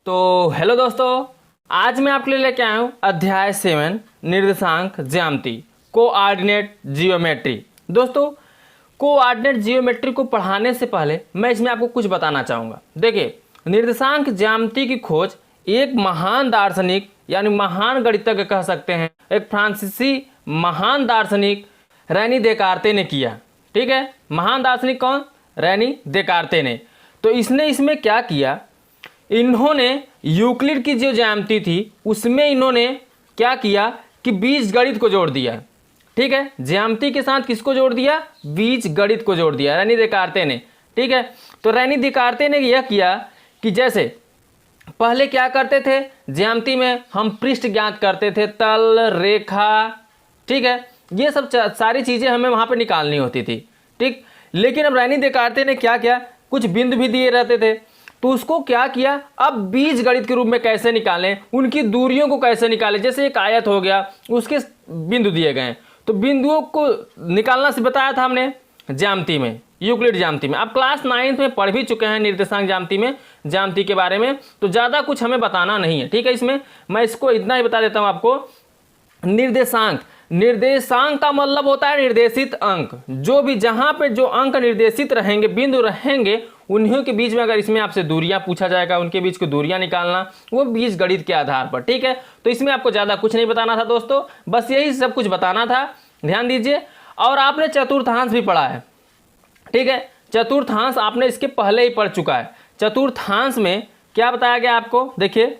तो हेलो दोस्तों, आज मैं आपके लिए लेके आया हूँ अध्याय 7 निर्देशांक ज्यामिति कोऑर्डिनेट जियोमेट्री। दोस्तों, कोऑर्डिनेट जियोमेट्री को पढ़ाने से पहले मैं इसमें आपको कुछ बताना चाहूँगा। देखिए, निर्देशांक ज्यामिति की खोज एक महान दार्शनिक यानी महान गणितज्ञ कह सकते हैं, एक फ्रांसीसी महान दार्शनिक रेनी देकार्ते ने किया। ठीक है, महान दार्शनिक कौन? रेनी देकार्ते ने। तो इसने इसमें क्या किया, इन्होंने यूक्लिड की जो ज्यामिति थी उसमें इन्होंने क्या किया कि बीजगणित को जोड़ दिया। ठीक है, ज्यामिति के साथ किसको जोड़ दिया? बीजगणित को जोड़ दिया रेनी देकार्ते ने। ठीक है, तो रेनी देकार्ते ने यह किया कि जैसे पहले क्या करते थे, ज्यामिति में हम पृष्ठ ज्ञात करते थे, तल, रेखा, ठीक है, ये सब सारी चीज़ें हमें वहाँ पे निकालनी होती थी। ठीक, लेकिन अब रेनी देकार्ते ने क्या किया, कुछ बिंदु भी दिए रहते थे, तो उसको क्या किया, अब बीजगणित के रूप में कैसे निकालें, उनकी दूरियों को कैसे निकालें। जैसे एक आयत हो गया, उसके बिंदु दिए गए, तो बिंदुओं को निकालना से बताया था हमने ज्यामिति में, यूक्लिड ज्यामिति में। अब क्लास 9 में पढ़ भी चुके हैं निर्देशांक ज्यामिति में, ज्यामिति के बारे में, तो ज़्यादा कुछ हमें बताना नहीं है। ठीक है, इसमें मैं इसको इतना ही बता देता हूँ आपको। निर्देशांक, निर्देशांक का मतलब होता है निर्देशित अंक। जो भी जहाँ पे जो अंक निर्देशित रहेंगे, बिंदु रहेंगे, उन्हीं के बीच में अगर इसमें आपसे दूरियां पूछा जाएगा, उनके बीच की दूरियां निकालना, वो बीजगणित के आधार पर। ठीक है, तो इसमें आपको ज़्यादा कुछ नहीं बताना था दोस्तों, बस यही सब कुछ बताना था। ध्यान दीजिए, और आपने चतुर्थांश भी पढ़ा है। ठीक है, चतुर्थांश आपने इसके पहले ही पढ़ चुका है। चतुर्थांश में क्या बताया गया आपको, देखिए,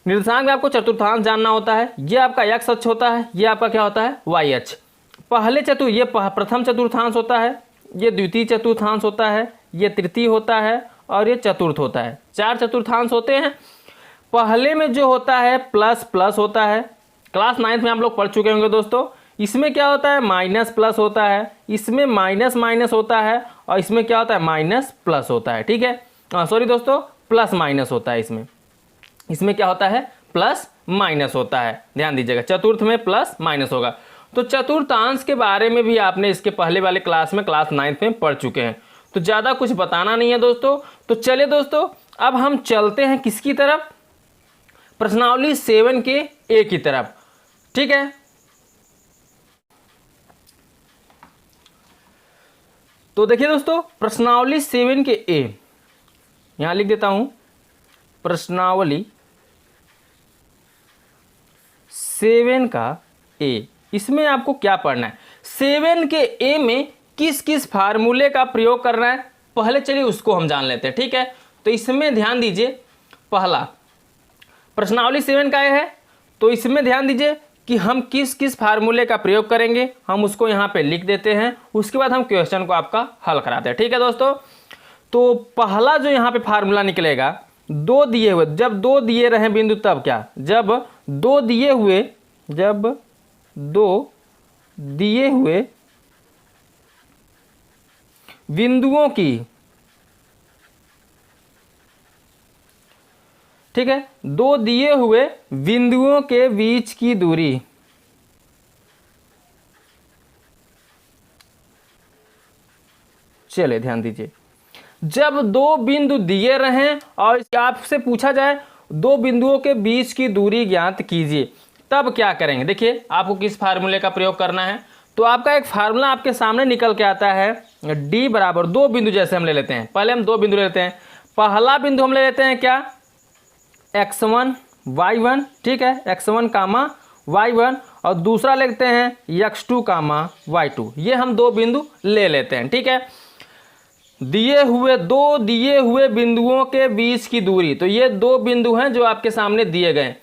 निर्देशांक में आपको चतुर्थांश जानना होता है। ये आपका x अक्ष होता है, ये आपका क्या होता है, y अक्ष। ये प्रथम चतुर्थांश होता है, ये द्वितीय चतुर्थांश होता है, ये तृतीय होता है, और ये चतुर्थ होता है। 4 चतुर्थांश होते हैं। पहले में जो होता है प्लस प्लस होता है, क्लास 9 में आप लोग पढ़ चुके होंगे दोस्तों। इसमें क्या होता है, माइनस प्लस होता है, इसमें माइनस माइनस होता है, और इसमें क्या होता है, माइनस प्लस होता है। ठीक है, सॉरी दोस्तों, प्लस माइनस होता है। इसमें क्या होता है, प्लस माइनस होता है। ध्यान दीजिएगा, चतुर्थ में प्लस माइनस होगा। तो चतुर्थांश के बारे में भी आपने इसके पहले वाले क्लास में, क्लास 9 में पढ़ चुके हैं, तो ज़्यादा कुछ बताना नहीं है दोस्तों। तो चलिए दोस्तों, अब हम चलते हैं किसकी तरफ, प्रश्नावली 7 के ए की तरफ। ठीक है, तो देखिए दोस्तों, प्रश्नावली 7 के ए, यहां लिख देता हूं, प्रश्नावली 7 का ए। इसमें आपको क्या पढ़ना है, 7 के ए में किस किस फार्मूले का प्रयोग करना है, पहले चलिए उसको हम जान लेते हैं। ठीक है, तो इसमें ध्यान दीजिए, पहला प्रश्नावली 7 का ए है, तो इसमें ध्यान दीजिए कि हम किस किस फार्मूले का प्रयोग करेंगे, हम उसको यहाँ पे लिख देते हैं। उसके बाद हम क्वेश्चन को आपका हल कराते हैं। ठीक है दोस्तों, तो पहला जो यहाँ पे फार्मूला निकलेगा, 2 दिए हुए, जब 2 दिए रहे बिंदु, तब क्या, जब 2 दिए हुए बिंदुओं की, ठीक है, 2 दिए हुए बिंदुओं के बीच की दूरी, चलिए ध्यान दीजिए, जब 2 बिंदु दिए रहें और आपसे पूछा जाए 2 बिंदुओं के बीच की दूरी ज्ञात कीजिए, तब क्या करेंगे। देखिए, आपको किस फार्मूले का प्रयोग करना है, तो आपका एक फार्मूला आपके सामने निकल के आता है, d बराबर 2 बिंदु जैसे हम ले लेते हैं। पहले हम 2 बिंदु ले लेते हैं। पहला बिंदु हम ले लेते हैं क्या, x1 y1, ठीक है, x1 कामा y1, और दूसरा लेते हैं x2 कामा y2। ये हम 2 बिंदु ले लेते हैं। ठीक है, दो दिए हुए बिंदुओं के बीच की दूरी, तो ये 2 बिंदु हैं जो आपके सामने दिए गए।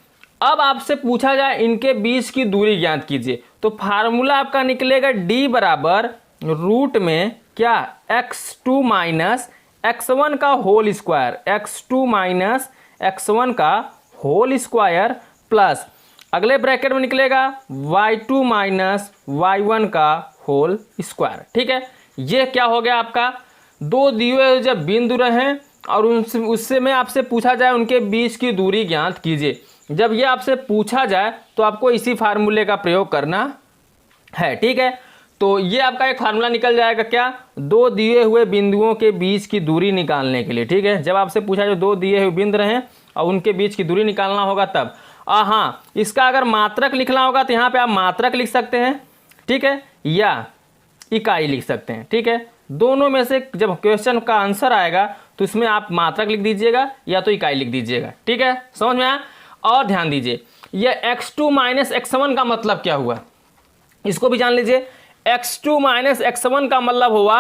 अब आपसे पूछा जाए इनके बीच की दूरी ज्ञात कीजिए, तो फार्मूला आपका निकलेगा d बराबर रूट में क्या, x2 माइनस x1 का whole square, x2 minus x1 का होल स्क्वायर, प्लस अगले ब्रैकेट में निकलेगा y2 माइनस y1 का होल स्क्वायर। ठीक है, ये क्या हो गया आपका, 2 दिए हुए जब बिंदु रहें और उससे में आपसे पूछा जाए उनके बीच की दूरी ज्ञात कीजिए। जब ये आपसे पूछा जाए तो आपको इसी फार्मूले का प्रयोग करना है। ठीक है, तो ये आपका एक फार्मूला निकल जाएगा क्या, 2 दिए हुए बिंदुओं के बीच की दूरी निकालने के लिए। ठीक है, जब आपसे पूछा जो 2 दिए हुए बिंदु रहें और उनके बीच की दूरी निकालना होगा तब। हाँ, इसका अगर मात्रक लिखना होगा तो यहाँ पे आप मात्रक लिख सकते हैं, ठीक है, या इकाई लिख सकते हैं, ठीक है। दोनों में से जब क्वेश्चन का आंसर आएगा तो इसमें आप मात्रक लिख दीजिएगा या तो इकाई लिख दीजिएगा, ठीक है, समझ में आया। और ध्यान दीजिए, यह x2 माइनस x1 का मतलब क्या हुआ, इसको भी जान लीजिए। x2 माइनस x1 का मतलब हुआ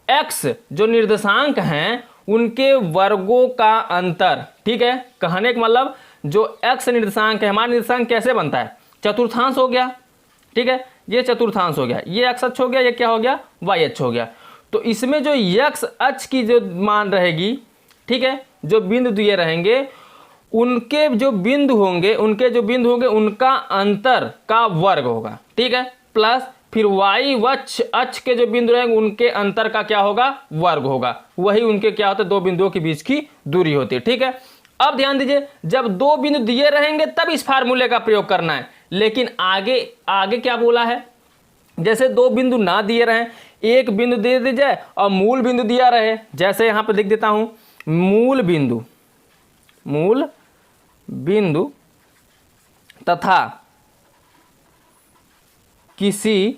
x जो निर्देशांक हैं उनके वर्गों का अंतर, ठीक है। कहने का मतलब जो x निर्देशांक है, हमारा निर्देशांक कैसे बनता है, चतुर्थांश हो गया, ठीक है, ये चतुर्थांश हो गया, ये x अक्ष हो गया, ये क्या हो गया, y अक्ष हो गया। तो इसमें जो x अक्ष की जो मान रहेगी, ठीक है, जो बिंदु दिए रहेंगे उनके जो बिंदु होंगे उनका अंतर का वर्ग होगा, ठीक है, प्लस फिर y अक्ष के जो बिंदु रहेंगे उनके अंतर का क्या होगा, वर्ग होगा। वही उनके क्या होता है, दो बिंदुओं के बीच की दूरी होती है, ठीक है। अब ध्यान दीजिए, जब दो बिंदु दिए रहेंगे तब इस फार्मूले का प्रयोग करना है, लेकिन आगे क्या बोला है, जैसे दो बिंदु ना दिए रहे, एक बिंदु दे दी जाए और मूल बिंदु दिया रहे, जैसे यहां पे लिख देता हूं, मूल बिंदु तथा किसी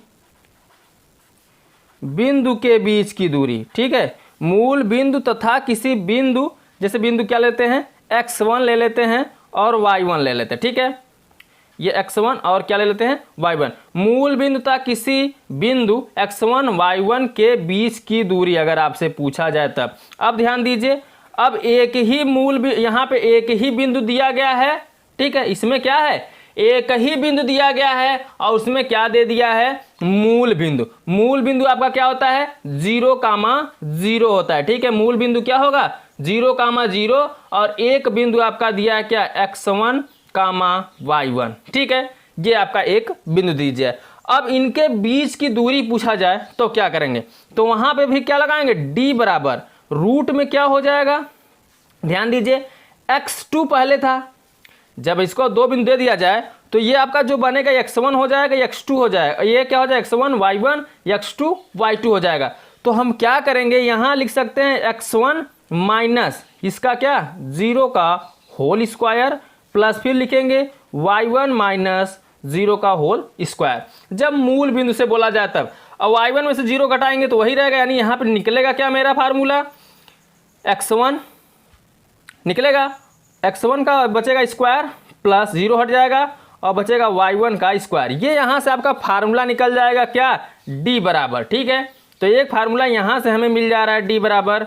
बिंदु के बीच की दूरी, ठीक है, मूल बिंदु तथा किसी बिंदु, जैसे बिंदु क्या लेते हैं, x1 ले लेते हैं और y1 ले लेते हैं, ठीक है, ये x1 और क्या ले लेते हैं, y1। मूल बिंदु तथा किसी बिंदु x1 y1 के बीच की दूरी अगर आपसे पूछा जाए तब। अब ध्यान दीजिए, अब एक ही यहाँ पे एक ही बिंदु दिया गया है, ठीक है, इसमें क्या है, एक ही बिंदु दिया गया है और उसमें क्या दे दिया है, मूल बिंदु आपका क्या होता है, 0,0 होता है, ठीक है। मूल बिंदु क्या होगा, 0,0 और एक बिंदु आपका दिया है क्या, x1, y1, ठीक है, ये आपका एक बिंदु दीजिए। अब इनके बीच की दूरी पूछा जाए तो क्या करेंगे, तो वहां पे भी क्या लगाएंगे, d बराबर रूट में क्या हो जाएगा, ध्यान दीजिए, x2 पहले था, जब इसको दो बिंदु दे दिया जाए तो ये आपका जो बनेगा x1 हो जाएगा, x2 हो जाएगा, ये क्या हो जाएगा, x1 y1, x2 y2 हो जाएगा। तो हम क्या करेंगे, यहां लिख सकते हैं x1 माइनस इसका क्या, 0 का होल स्क्वायर, प्लस फिर लिखेंगे y1 माइनस 0 का होल स्क्वायर। जब मूल बिंदु से बोला जाए तब, अब y1 में से 0 घटाएंगे तो वही रहेगा, यानी यहाँ पे निकलेगा क्या मेरा फार्मूला, x1 निकलेगा, x1 का बचेगा स्क्वायर प्लस 0 हट जाएगा और बचेगा y1 का स्क्वायर। ये यहाँ से आपका फार्मूला निकल जाएगा क्या, d बराबर, ठीक है। तो एक फार्मूला यहाँ से हमें मिल जा रहा है, d बराबर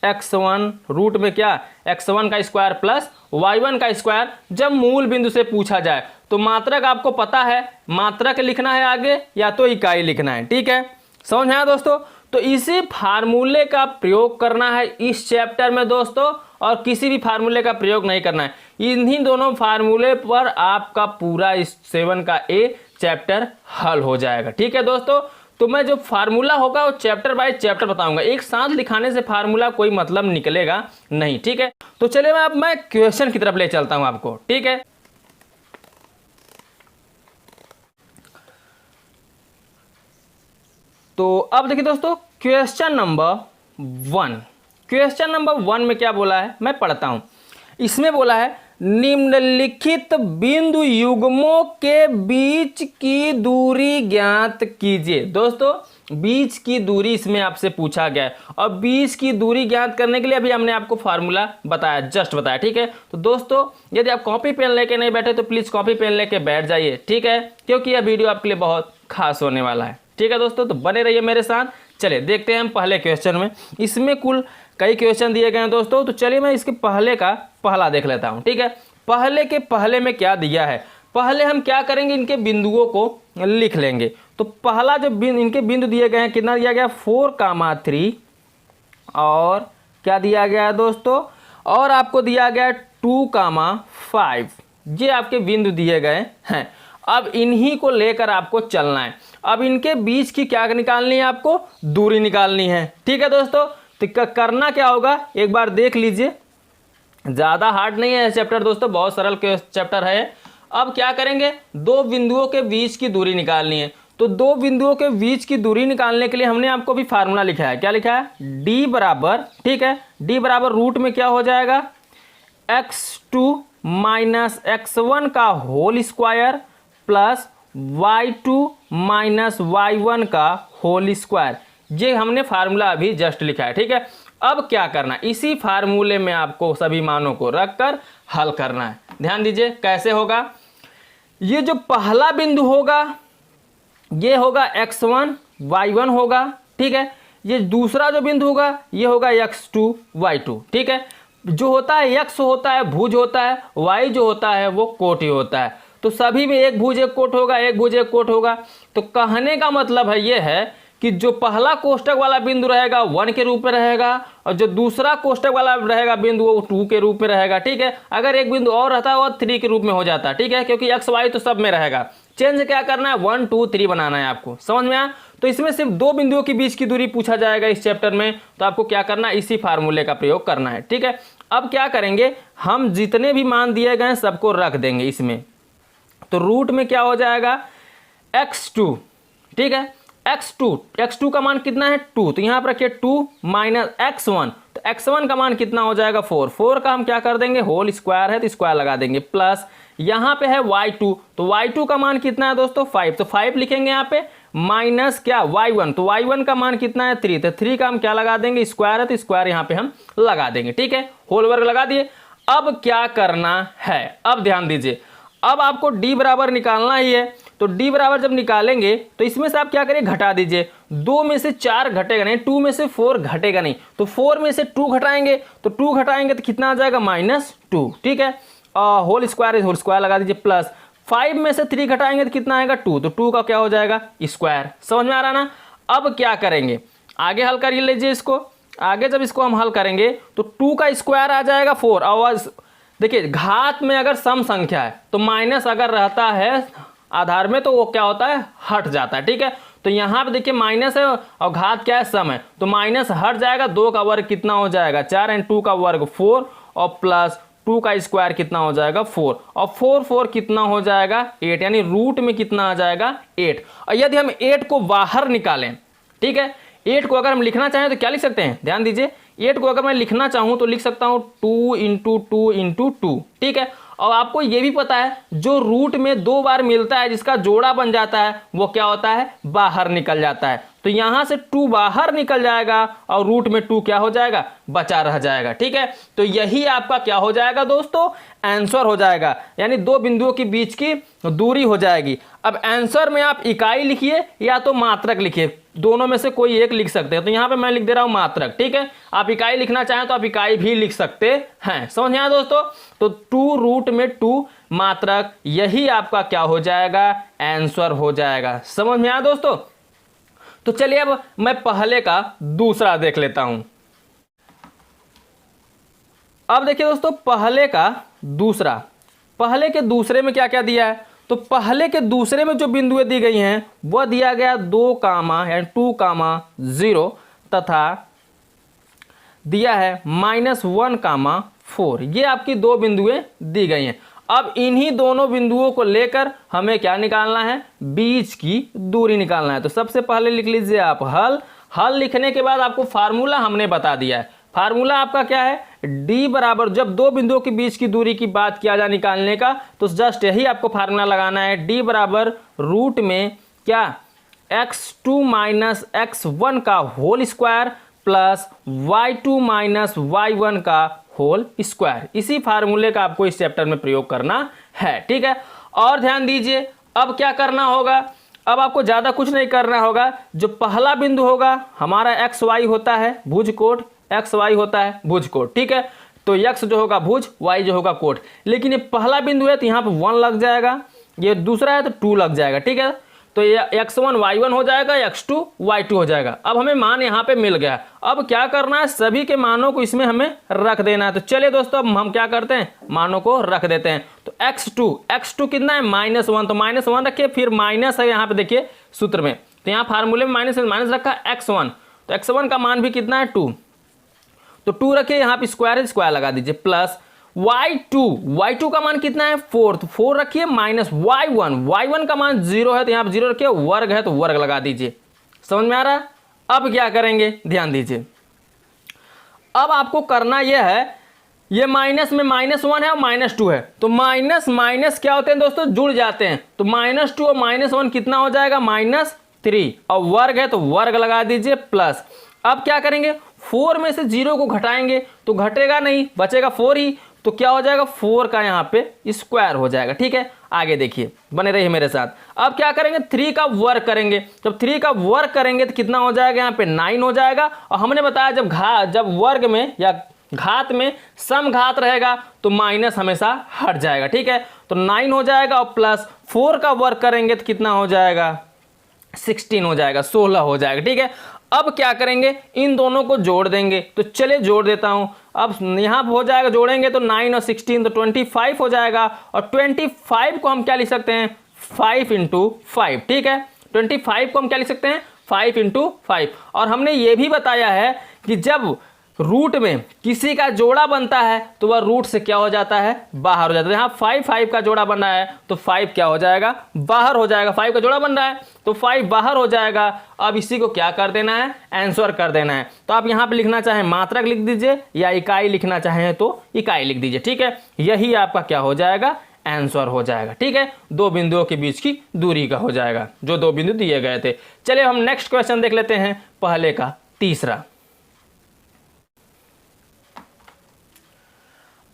x1 रूट में क्या, x1 का स्क्वायर प्लस y1 का स्क्वायर। जब मूल बिंदु से पूछा जाए तो मात्रक आपको पता है, मात्रक लिखना है आगे या तो इकाई लिखना है, ठीक है, समझ में आया दोस्तों। तो इसी फार्मूले का प्रयोग करना है इस चैप्टर में दोस्तों, और किसी भी फार्मूले का प्रयोग नहीं करना है। इन्हीं दोनों फार्मूले पर आपका पूरा इस 7 का ए चैप्टर हल हो जाएगा, ठीक है दोस्तों। तो मैं जो फार्मूला होगा वो चैप्टर बाय चैप्टर बताऊंगा, एक साथ लिखाने से फार्मूला कोई मतलब निकलेगा नहीं, ठीक है। तो चलिए अब मैं क्वेश्चन की तरफ ले चलता हूं आपको, ठीक है। तो अब देखिए दोस्तों, क्वेश्चन नंबर 1 में क्या बोला है, मैं पढ़ता हूं। इसमें बोला है निम्नलिखित बिंदु युग्मों के बीच की दूरी ज्ञात कीजिए। दोस्तों बीच की दूरी इसमें आपसे पूछा गया है, और बीच की दूरी ज्ञात करने के लिए अभी हमने आपको फार्मूला बताया, जस्ट बताया, ठीक है। तो दोस्तों यदि आप कॉपी पेन लेके नहीं बैठे तो प्लीज़ कॉपी पेन लेके बैठ जाइए, ठीक है, क्योंकि यह वीडियो आपके लिए बहुत खास होने वाला है, ठीक है दोस्तों। तो बने रहिए मेरे साथ। चलिए देखते हैं हम पहले क्वेश्चन में, इसमें कुल कई क्वेश्चन दिए गए हैं दोस्तों। तो चलिए मैं इसके पहले का पहला देख लेता हूं, ठीक है। पहले में क्या दिया है, पहले हम क्या करेंगे, इनके बिंदुओं को लिख लेंगे। तो पहला जो इनके बिंदु दिए गए हैं, कितना दिया गया, 4,3, और क्या दिया गया है दोस्तों, और आपको दिया गया 2,5। ये आपके बिंदु दिए गए हैं। अब इन्हीं को लेकर आपको चलना है। अब इनके बीच की क्या निकालनी है, आपको दूरी निकालनी है, ठीक है दोस्तों। तो करना क्या होगा, एक बार देख लीजिए, ज़्यादा हार्ड नहीं है चैप्टर दोस्तों, बहुत सरल चैप्टर है। अब क्या करेंगे, दो बिंदुओं के बीच की दूरी निकालनी है। तो दो बिंदुओं के बीच की दूरी निकालने के लिए हमने आपको भी फार्मूला लिखा है, क्या लिखा है, d बराबर, ठीक है, d बराबर रूट में क्या हो जाएगा, x2 माइनस x1 का whole square plus y2 minus y1 का होल स्क्वायर। ये हमने फार्मूला अभी जस्ट लिखा है, ठीक है। अब क्या करना, इसी फार्मूले में आपको सभी मानों को रखकर हल करना है। ध्यान दीजिए कैसे होगा। ये जो पहला बिंदु होगा ये होगा x1 y1 होगा, ठीक है। ये दूसरा जो बिंदु होगा ये होगा x2 y2, ठीक है। जो होता है x होता है भुज होता है, y जो होता है वो कोटि होता है। तो सभी में एक भुज एक कोट होगा, एक भुज एक कोट होगा। तो कहने का मतलब है ये है कि जो पहला कोष्टक वाला बिंदु रहेगा 1 के रूप में रहेगा और जो दूसरा कोष्टक वाला रहेगा बिंदु वो 2 के रूप में रहेगा, ठीक है। अगर एक बिंदु और रहता है वो 3 के रूप में हो जाता है, ठीक है, क्योंकि एक्स वाई तो सब में रहेगा। चेंज क्या करना है, 1 2 3 बनाना है आपको, समझ में आया। तो इसमें सिर्फ दो बिंदुओं के बीच की दूरी पूछा जाएगा इस चैप्टर में, तो आपको क्या करना है, इसी फार्मूले का प्रयोग करना है, ठीक है। अब क्या करेंगे, हम जितने भी मान दिए गए सबको रख देंगे इसमें। तो रूट में क्या हो जाएगा x2, ठीक है। x2 का मान कितना है 2, तो यहाँ पर रखिए 2 माइनस x1, तो x1 का मान कितना हो जाएगा 4 का हम क्या कर देंगे होल स्क्वायर है तो स्क्वायर लगा देंगे, प्लस यहाँ पे है y2, तो y2 का मान कितना है दोस्तों 5, तो 5 लिखेंगे यहाँ पे, माइनस क्या y1, तो y1 का मान कितना है 3, तो 3 का हम क्या लगा देंगे स्क्वायर है तो स्क्वायर यहाँ पे हम लगा देंगे, ठीक है। होल वर्ग लगा दिए। अब क्या करना है, अब ध्यान दीजिए, अब आपको d बराबर निकालना ही है। तो d बराबर जब निकालेंगे तो इसमें से आप क्या करें घटा दीजिए, 2 में से 4 घटेगा नहीं, 2 में से 4 घटेगा नहीं, तो 4 में से 2 घटाएंगे, तो 2 घटाएंगे तो कितना आ जाएगा -2, ठीक है। होल स्क्वायर लगा दीजिए, प्लस 5 में से 3 घटाएंगे तो कितना आएगा 2, तो 2 का क्या हो जाएगा स्क्वायर। समझ में आ रहा ना। अब क्या करेंगे, आगे हल कर लीजिए इसको। आगे जब इसको हम हल करेंगे तो 2 का स्क्वायर आ जाएगा 4, और देखिए घात में अगर सम संख्या है तो माइनस अगर रहता है आधार में तो वो क्या होता है हट जाता है, ठीक है। तो यहाँ पे देखिए माइनस है और घात क्या है सम है, तो माइनस हट जाएगा, 2 का वर्ग कितना हो जाएगा 4 एंड 2 का वर्ग 4 और प्लस 2 का स्क्वायर कितना हो जाएगा 4 और 4 कितना हो जाएगा 8, यानी रूट में कितना आ जाएगा 8। और यदि हम 8 को बाहर निकालें, ठीक है, 8 को अगर हम लिखना चाहें तो क्या लिख सकते हैं, ध्यान दीजिए, 8 को अगर मैं लिखना चाहूं तो लिख सकता हूं 2 × 2 × 2, ठीक है। और आपको ये भी पता है जो रूट में 2 बार मिलता है जिसका जोड़ा बन जाता है वो क्या होता है बाहर निकल जाता है, तो यहां से 2 बाहर निकल जाएगा और रूट में 2 क्या हो जाएगा बचा रह जाएगा, ठीक है। तो यही आपका क्या हो जाएगा दोस्तों आंसर हो जाएगा, यानी 2 बिंदुओं के बीच की दूरी हो जाएगी। अब आंसर में आप इकाई लिखिए या तो मात्रक लिखिए, दोनों में से कोई एक लिख सकते हैं। तो यहाँ पे मैं लिख दे रहा हूँ मात्रक, ठीक है। आप इकाई लिखना चाहें तो आप इकाई भी लिख सकते हैं, समझ आया दोस्तों। तो 2 रूट में 2 मात्रक, यही आपका क्या हो जाएगा आंसर हो जाएगा। समझ में आया दोस्तों। तो चलिए अब मैं पहले का दूसरा देख लेता हूं। अब देखिए दोस्तों पहले का दूसरा, पहले के दूसरे में क्या क्या दिया है, तो पहले के दूसरे में जो बिंदुएं दी गई हैं वह दिया गया 2 कामा यानी 2, 0 तथा दिया है -1, 4। ये आपकी 2 बिंदुएं दी गई हैं। अब इन्हीं दोनों बिंदुओं को लेकर हमें क्या निकालना है, बीच की दूरी निकालना है। तो सबसे पहले लिख लीजिए आप हल लिखने के बाद आपको फार्मूला हमने बता दिया है। फार्मूला आपका क्या है, d बराबर, जब 2 बिंदुओं के बीच की दूरी की बात किया जाए निकालने का तो जस्ट यही आपको फार्मूला लगाना है, d बराबर रूट में क्या x2 माइनस x1 का whole square plus y2 minus y1 का होल स्क्वायर। इसी फार्मूले का आपको इस चैप्टर में प्रयोग करना है, ठीक है। और ध्यान दीजिए अब क्या करना होगा, अब आपको ज़्यादा कुछ नहीं करना होगा। जो पहला बिंदु होगा हमारा एक्स वाई होता है भुज कोट, एक्स वाई होता है भुज कोट, ठीक है। तो एक्स जो होगा भुज, वाई जो होगा कोट। लेकिन ये पहला बिंदु है तो यहाँ पे 1 लग जाएगा, ये दूसरा है तो 2 लग जाएगा, ठीक है। तो ये x1 y1 हो जाएगा, x2 y2 हो जाएगा। अब हमें मान यहाँ पे मिल गया। अब क्या करना है, सभी के मानों को इसमें हमें रख देना है। तो चलिए दोस्तों अब हम क्या करते हैं, मानों को रख देते हैं। तो x2 कितना है -1, तो -1 रखिए, फिर माइनस है यहाँ पे देखिए सूत्र में, तो यहाँ फार्मूले में माइनस रखा x1, तो x1 का मान भी कितना है 2, तो 2 रखिए, यहाँ पे स्क्वायर लगा दीजिए, प्लस y2 का मान कितना है 4, तो 4 रखिए, माइनस y1 का मान 0 है तो यहाँ पे 0 रखिए, वर्ग है तो वर्ग लगा दीजिए। समझ में आ रहा है। अब क्या करेंगे, ध्यान दीजिए, अब आपको करना यह है ये माइनस में -1 है और -2 है, तो माइनस माइनस क्या होते हैं दोस्तों, जुड़ जाते हैं। तो -2 और -1 कितना हो जाएगा, -3, और वर्ग है तो वर्ग लगा दीजिए प्लस। अब क्या करेंगे, 4 में से 0 को घटाएंगे तो घटेगा नहीं, बचेगा 4 ही, तो क्या हो जाएगा, 4 का यहाँ पे स्क्वायर हो जाएगा। ठीक है, आगे देखिए, बने रहिए मेरे साथ। अब क्या करेंगे, 3 का वर्ग करेंगे। जब 3 का वर्ग करेंगे तो कितना हो जाएगा, यहाँ पे 9 हो जाएगा। और हमने बताया जब वर्ग में या घात में सम घात रहेगा तो माइनस हमेशा हट जाएगा। ठीक है, तो 9 हो जाएगा, और प्लस 4 का वर्ग करेंगे तो कितना हो जाएगा, 16 हो जाएगा, 16 हो जाएगा। ठीक है, अब क्या करेंगे, इन दोनों को जोड़ देंगे। तो चलिए जोड़ देता हूं। अब यहाँ हो जाएगा, जोड़ेंगे तो 9 और 16 तो 25 हो जाएगा। और 25 को हम क्या लिख सकते हैं, 5 × 5। ठीक है, 25 को हम क्या लिख सकते हैं, 5 × 5। और हमने ये भी बताया है कि जब रूट में किसी का जोड़ा बनता है तो वह रूट से क्या हो जाता है, बाहर हो जाता है। यहाँ 5 का जोड़ा बन रहा है तो 5 क्या हो जाएगा, बाहर हो जाएगा। 5 का जोड़ा बन रहा है तो 5 बाहर हो जाएगा। अब इसी को क्या कर देना है, आंसर कर देना है। तो आप यहाँ पे लिखना चाहें मात्रक लिख दीजिए, या इकाई लिखना चाहें तो इकाई लिख दीजिए। ठीक है, यही आपका क्या हो जाएगा, आंसर हो जाएगा। ठीक है, दो बिंदुओं के बीच की दूरी का हो जाएगा, जो दो बिंदु दिए गए थे। चलिए हम नेक्स्ट क्वेश्चन देख लेते हैं, पहले का तीसरा।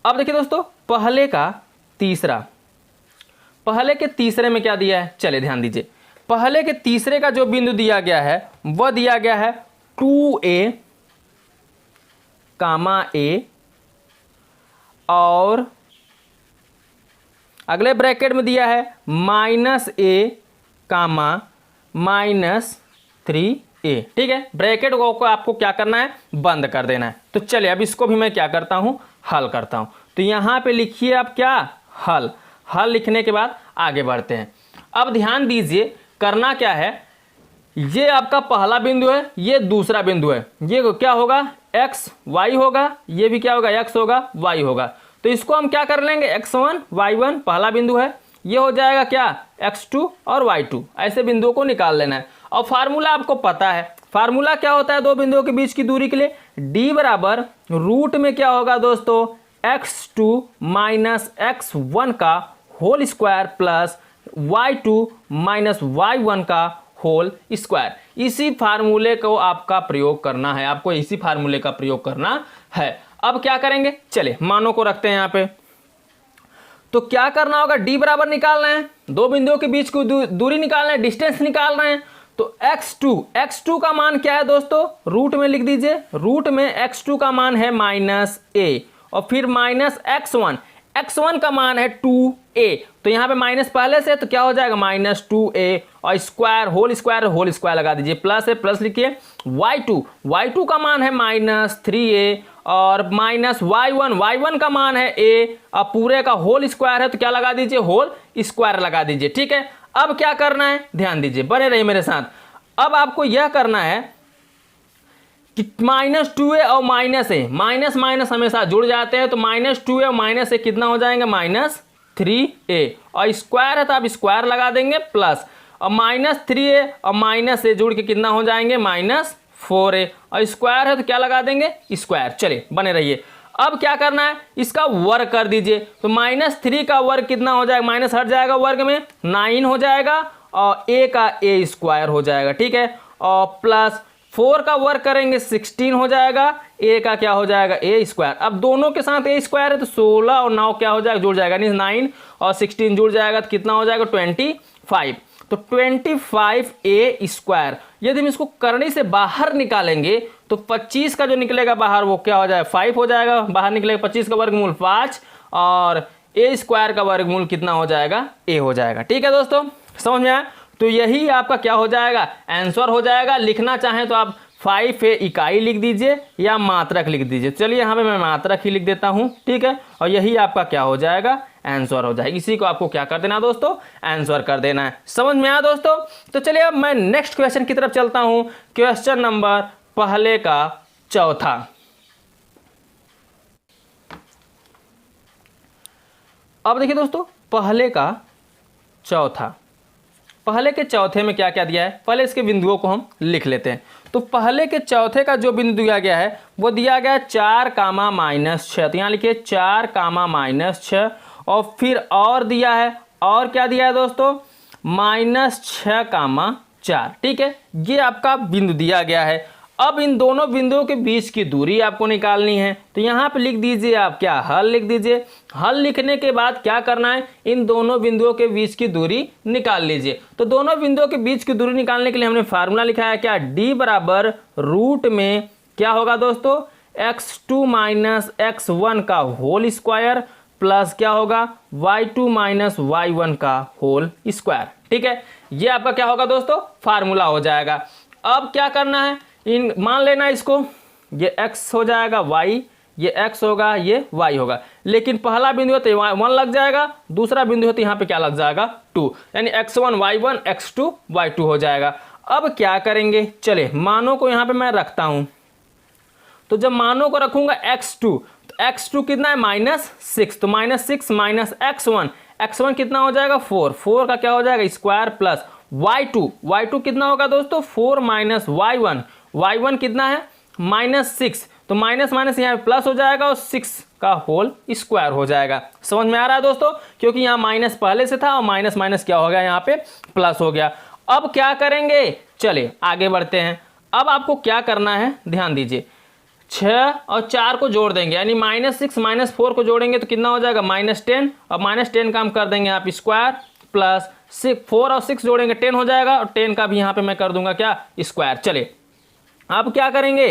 अब देखिए दोस्तों, पहले का तीसरा, पहले के तीसरे में क्या दिया है, चले ध्यान दीजिए। पहले के तीसरे का जो बिंदु दिया गया है वह दिया गया है 2a, A, और अगले ब्रैकेट में दिया है -a, -3a। ठीक है, ब्रैकेट को आपको क्या करना है, बंद कर देना है। तो चलिए अब इसको भी मैं क्या करता हूं, हल करता हूं। तो यहां पे लिखिए आप क्या, हल लिखने के बाद आगे बढ़ते हैं। अब ध्यान दीजिए, करना क्या है, ये आपका पहला बिंदु है, ये दूसरा बिंदु है। ये क्या होगा, x y होगा, ये भी क्या होगा, x होगा y होगा। तो इसको हम क्या कर लेंगे, x1 y1 पहला बिंदु है, ये हो जाएगा क्या, x2 और y2। ऐसे बिंदुओं को निकाल लेना है। और फार्मूला आपको पता है, फार्मूला क्या होता है दो बिंदुओं के बीच की दूरी के लिए, d बराबर रूट में क्या होगा दोस्तों, x2 माइनस x1 का whole square plus y2 minus y1 का होल स्क्वायर। इसी फार्मूले को आपका प्रयोग करना है, आपको इसी फार्मूले का प्रयोग करना है। अब क्या करेंगे, चले मानों को रखते हैं यहाँ पे। तो क्या करना होगा, d बराबर निकालना है, दो बिंदुओं के बीच की दूरी निकालना है, डिस्टेंस निकालना है। तो x2 का मान क्या है दोस्तों, रूट में लिख दीजिए, रूट में x2 का मान है -a, और फिर माइनस x1 का मान है 2a। तो यहाँ पे माइनस पहले से, तो क्या हो जाएगा, -2a, और स्क्वायर होल स्क्वायर लगा दीजिए, प्लस है, प्लस लिखिए। y2 का मान है -3a, और माइनस y1 का मान है a, और पूरे का होल स्क्वायर है तो क्या लगा दीजिए, होल स्क्वायर लगा दीजिए। ठीक है, अब क्या करना है, ध्यान दीजिए, बने रहिए मेरे साथ। अब आपको यह करना है कि -2a और -a, माइनस हमेशा जुड़ जाते हैं, तो -2a और -a कितना हो जाएंगे, -3a, और स्क्वायर है तो आप स्क्वायर लगा देंगे प्लस, और -3a और -a जुड़ के कितना हो जाएंगे, -4a, और स्क्वायर है तो क्या लगा देंगे, स्क्वायर। चलिए बने रहिए। अब क्या करना है, इसका वर्ग कर दीजिए। तो -3 का वर्ग कितना हो जाएगा, माइनस हट जाएगा, वर्ग में 9 हो जाएगा, और a का a स्क्वायर हो जाएगा। ठीक है, और प्लस 4 का वर्ग करेंगे 16 हो जाएगा, a का क्या हो जाएगा, a स्क्वायर। अब दोनों के साथ a स्क्वायर है तो 16 और 9 क्या हो जाएगा, जुड़ जाएगा, यानी 9 और 16 जुड़ जाएगा तो कितना हो जाएगा, 25। तो 25a स्क्वायर। यदि हम इसको करनी से बाहर निकालेंगे तो 25 का जो निकलेगा बाहर वो क्या हो जाएगा, 5 हो जाएगा, बाहर निकलेगा 25 का वर्गमूल 5, और a स्क्वायर का वर्गमूल कितना हो जाएगा, a हो जाएगा। ठीक है दोस्तों, समझ में आया। तो यही आपका क्या हो जाएगा, आंसर हो जाएगा। लिखना चाहें तो आप 5a इकाई लिख दीजिए या मात्रक लिख दीजिए। चलिए यहाँ पे मैं मात्रक ही लिख देता हूँ। ठीक है, और यही आपका क्या हो जाएगा, आंसर हो जाएगा। इसी को आपको क्या कर देना दोस्तों, आंसर कर देना है। समझ में आया दोस्तों। तो चलिए अब मैं नेक्स्ट क्वेश्चन की तरफ चलता हूँ। क्वेश्चन नंबर पहले का चौथा। अब देखिए दोस्तों, पहले का चौथा पहले के चौथे में क्या क्या दिया है, पहले इसके बिंदुओं को हम लिख लेते हैं। तो पहले के चौथे का जो बिंदु दिया गया है वो दिया गया 4, -6। तो यहाँ लिखिए 4, -6 और फिर और दिया है, और क्या दिया है दोस्तों, -6, 4। ठीक है, ये आपका बिंदु दिया गया है। अब इन दोनों बिंदुओं के बीच की दूरी आपको निकालनी है। तो यहाँ पे लिख दीजिए आप क्या, हल लिख दीजिए। हल लिखने के बाद क्या करना है, इन दोनों बिंदुओं के बीच की दूरी निकाल लीजिए। तो दोनों बिंदुओं के बीच की दूरी निकालने के लिए हमने फार्मूला लिखा है क्या, d बराबर रूट में क्या होगा दोस्तों, x2 - x1 का होल स्क्वायर प्लस क्या होगा, y2 - y1 का होल स्क्वायर। ठीक है, ये आपका क्या होगा दोस्तों, फार्मूला हो जाएगा। अब क्या करना है, इन मान लेना इसको, ये x हो जाएगा y, ये x होगा, ये y होगा। लेकिन पहला बिंदु है तो 1 लग जाएगा, दूसरा बिंदु है तो यहाँ पे क्या लग जाएगा, 2, यानी x1 y1 x2 y2 हो जाएगा। अब क्या करेंगे, चले मानों को यहाँ पे मैं रखता हूँ। तो जब मानों को रखूंगा x2, तो x2 कितना है, -6। तो -6 - x1, x1 कितना हो जाएगा, 4, 4 का क्या हो जाएगा स्क्वायर प्लस y2, y2 कितना होगा दोस्तों, 4 - y1, y1 कितना है, -6। तो माइनस माइनस यहाँ प्लस हो जाएगा और 6 का होल स्क्वायर हो जाएगा। समझ में आ रहा है दोस्तों, क्योंकि यहाँ माइनस पहले से था और माइनस माइनस क्या हो गया, यहाँ पे प्लस हो गया। अब क्या करेंगे, चले आगे बढ़ते हैं। अब आपको क्या करना है, ध्यान दीजिए, 6 और 4 को जोड़ देंगे, यानी -6 - 4 को जोड़ेंगे तो कितना हो जाएगा, -10। और -10 का हम कर देंगे आप स्क्वायर प्लस 4 और 6 जोड़ेंगे 10 हो जाएगा, और 10 का भी यहाँ पे मैं कर दूंगा क्या, स्क्वायर। चले अब क्या करेंगे,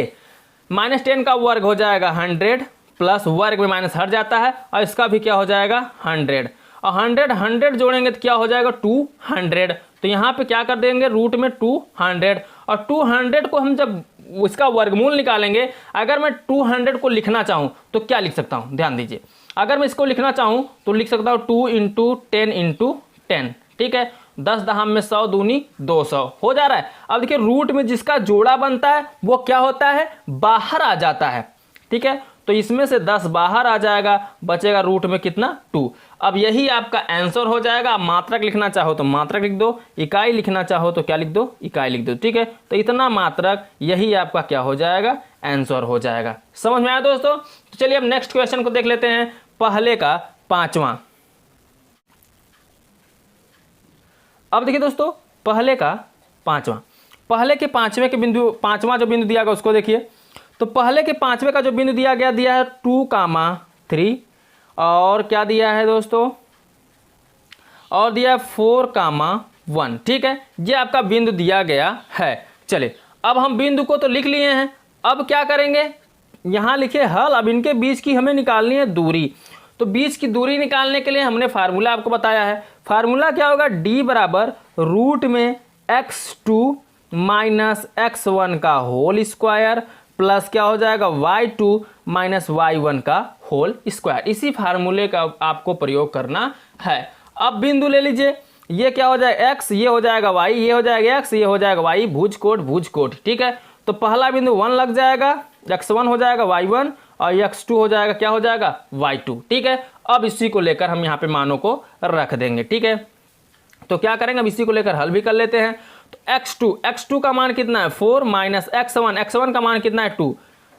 -10 का वर्ग हो जाएगा 100 प्लस वर्ग में माइनस हट जाता है, और इसका भी क्या हो जाएगा 100, और 100 जोड़ेंगे तो क्या हो जाएगा 200। तो यहाँ पे क्या कर देंगे, रूट में 200, और 200 को हम जब उसका वर्गमूल निकालेंगे, अगर मैं 200 को लिखना चाहूँ तो क्या लिख सकता हूँ, ध्यान दीजिए। अगर मैं इसको लिखना चाहूँ तो लिख सकता हूँ 2 × 10 × 10। ठीक है, 10 दहाम में 100 दूनी 200 हो जा रहा है। अब देखिए रूट में जिसका जोड़ा बनता है वो क्या होता है, बाहर आ जाता है। ठीक है, तो इसमें से 10 बाहर आ जाएगा, बचेगा रूट में कितना, 2। अब यही आपका आंसर हो जाएगा। मात्रक लिखना चाहो तो मात्रक लिख दो, इकाई लिखना चाहो तो क्या लिख दो, इकाई लिख दो। ठीक है, तो इतना मात्रक, यही आपका क्या हो जाएगा, आंसर हो जाएगा। समझ में आया दोस्तों। तो चलिए अब नेक्स्ट क्वेश्चन को देख लेते हैं, पहले का 5वां। अब देखिए दोस्तों, पहले का 5वां, पहले के 5वें के बिंदु, 5वां जो बिंदु दिया गया उसको देखिए। तो पहले के 5वें का जो बिंदु दिया है 2, 3, और क्या दिया है दोस्तों, और दिया है 4, 1। ठीक है, ये आपका बिंदु दिया गया है। चले अब हम बिंदु को तो लिख लिए हैं, अब क्या करेंगे, यहाँ लिखे हल। अब इनके बीच की हमें निकालनी है दूरी। तो बीच की दूरी निकालने के लिए हमने फार्मूला आपको बताया है। फार्मूला क्या होगा, d बराबर रूट में x2 - x1 का होल स्क्वायर प्लस क्या हो जाएगा, y2 - y1 का होल स्क्वायर। इसी फार्मूले का आपको प्रयोग करना है। अब बिंदु ले लीजिए, ये क्या हो जाएगा x, ये हो जाएगा y, ये हो जाएगा x, ये हो जाएगा y, भुज कोट। ठीक है, तो पहला बिंदु 1 लग जाएगा, x1 हो जाएगा y1, और x2 हो जाएगा क्या हो जाएगा, y2। ठीक है, अब इसी को लेकर हम यहाँ पे मानों को रख देंगे। ठीक है, तो क्या करेंगे, अब इसी को लेकर हल भी कर लेते हैं। तो x2 का मान कितना है, 4 - x1 का मान कितना है 2।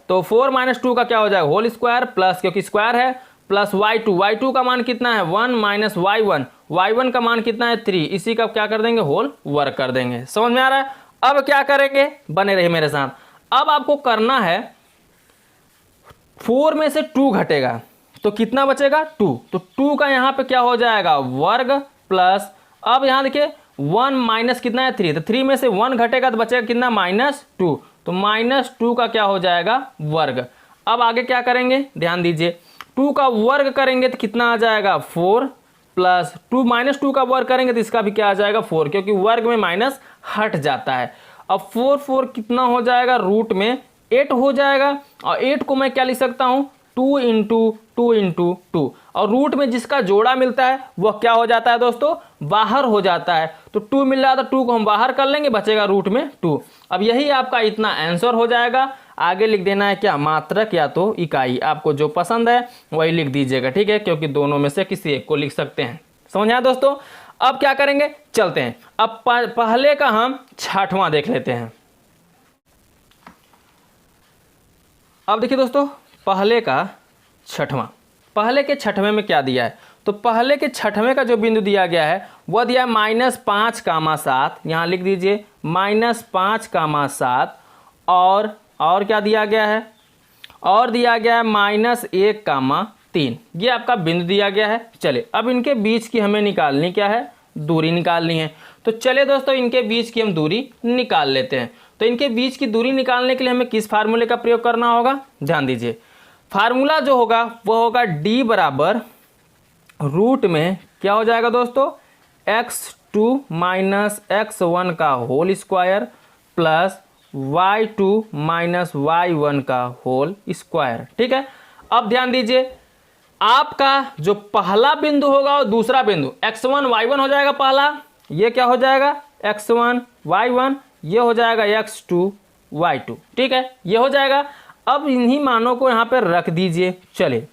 तो 4 - 2 का क्या हो जाएगा, होल स्क्वायर प्लस, क्योंकि स्क्वायर है, प्लस y2 का मान कितना है 1 - y1 का मान कितना है 3। इसी का क्या कर देंगे, होल वर्क कर देंगे। समझ में आ रहा है। अब क्या करेंगे, बने रहिए मेरे साथ। अब आपको करना है, 4 में से 2 घटेगा तो कितना बचेगा, 2। तो 2 का यहाँ पे क्या हो जाएगा, वर्ग प्लस, अब यहाँ देखिए 1 माइनस कितना है 3, तो 3 में से 1 घटेगा तो बचेगा कितना, -2। तो -2 का क्या हो जाएगा, वर्ग। अब आगे क्या करेंगे, ध्यान दीजिए, 2 का वर्ग करेंगे तो कितना आ जाएगा, 4 प्लस 2 -2 का वर्ग करेंगे तो इसका भी क्या आ जाएगा, 4, क्योंकि वर्ग में माइनस हट जाता है। अब 4 कितना हो जाएगा, रूट में 8 हो जाएगा, और 8 को मैं क्या लिख सकता हूँ, 2 × 2 × 2, और रूट में जिसका जोड़ा मिलता है वह क्या हो जाता है दोस्तों, बाहर हो जाता है। तो 2 मिल रहा था, 2 को हम बाहर कर लेंगे, बचेगा रूट में 2। अब यही आपका इतना आंसर हो जाएगा। आगे लिख देना है क्या, मात्रक या तो इकाई, आपको जो पसंद है वही लिख दीजिएगा। ठीक है, क्योंकि दोनों में से किसी एक को लिख सकते हैं। समझ आया दोस्तों। अब क्या करेंगे, चलते हैं। अब पहले का हम छठवां देख लेते हैं। अब देखिए दोस्तों, पहले का छठवां, पहले के छठवें में क्या दिया है, तो पहले के छठवें का जो बिंदु दिया गया है वह दिया है -5,7, यहाँ लिख दीजिए -5,7, और क्या दिया गया है, और दिया गया है -1,3। ये आपका बिंदु दिया गया है। चलिए अब इनके बीच की हमें निकालनी क्या है, दूरी निकालनी है। तो चलिए दोस्तों, इनके बीच की हम दूरी निकाल लेते हैं। तो इनके बीच की दूरी निकालने के लिए हमें किस फार्मूले का प्रयोग करना होगा, ध्यान दीजिए। फार्मूला जो होगा वो होगा d बराबर रूट में क्या हो जाएगा दोस्तों, x2 माइनस x1 का whole square plus y2 minus y1 का होल स्क्वायर। ठीक है, अब ध्यान दीजिए, आपका जो पहला बिंदु होगा और दूसरा बिंदु x1 y1 हो जाएगा पहला, ये क्या हो जाएगा x1 y1, ये हो जाएगा x2 y2। ठीक है, ये हो जाएगा। अब इन्हीं मानों को यहाँ पर रख दीजिए। चलिए,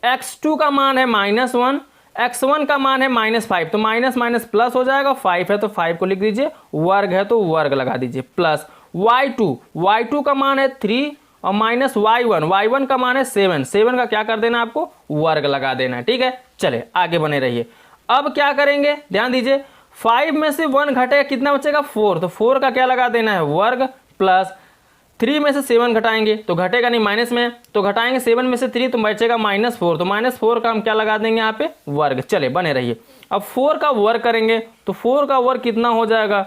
x2 का मान है -1, x1 का मान है -5, तो माइनस माइनस प्लस हो जाएगा, 5 है तो 5 को लिख दीजिए, वर्ग है तो वर्ग लगा दीजिए, प्लस y2 का मान है 3 और माइनस y1 का मान है 7 का क्या कर देना है आपको, वर्ग लगा देना है। ठीक है, चले आगे बने रहिए। अब क्या करेंगे, ध्यान दीजिए, 5 में से 1 घटेगा, कितना बचेगा 4, तो 4 का क्या लगा देना है वर्ग, प्लस 3 में से 7 घटाएंगे तो घटेगा नहीं, माइनस में, तो घटाएंगे 7 में से 3 तो बचेगा -4, तो -4 का हम क्या लगा देंगे यहाँ पे वर्ग। चले बने रहिए। अब 4 का वर्ग करेंगे तो 4 का वर्ग कितना हो जाएगा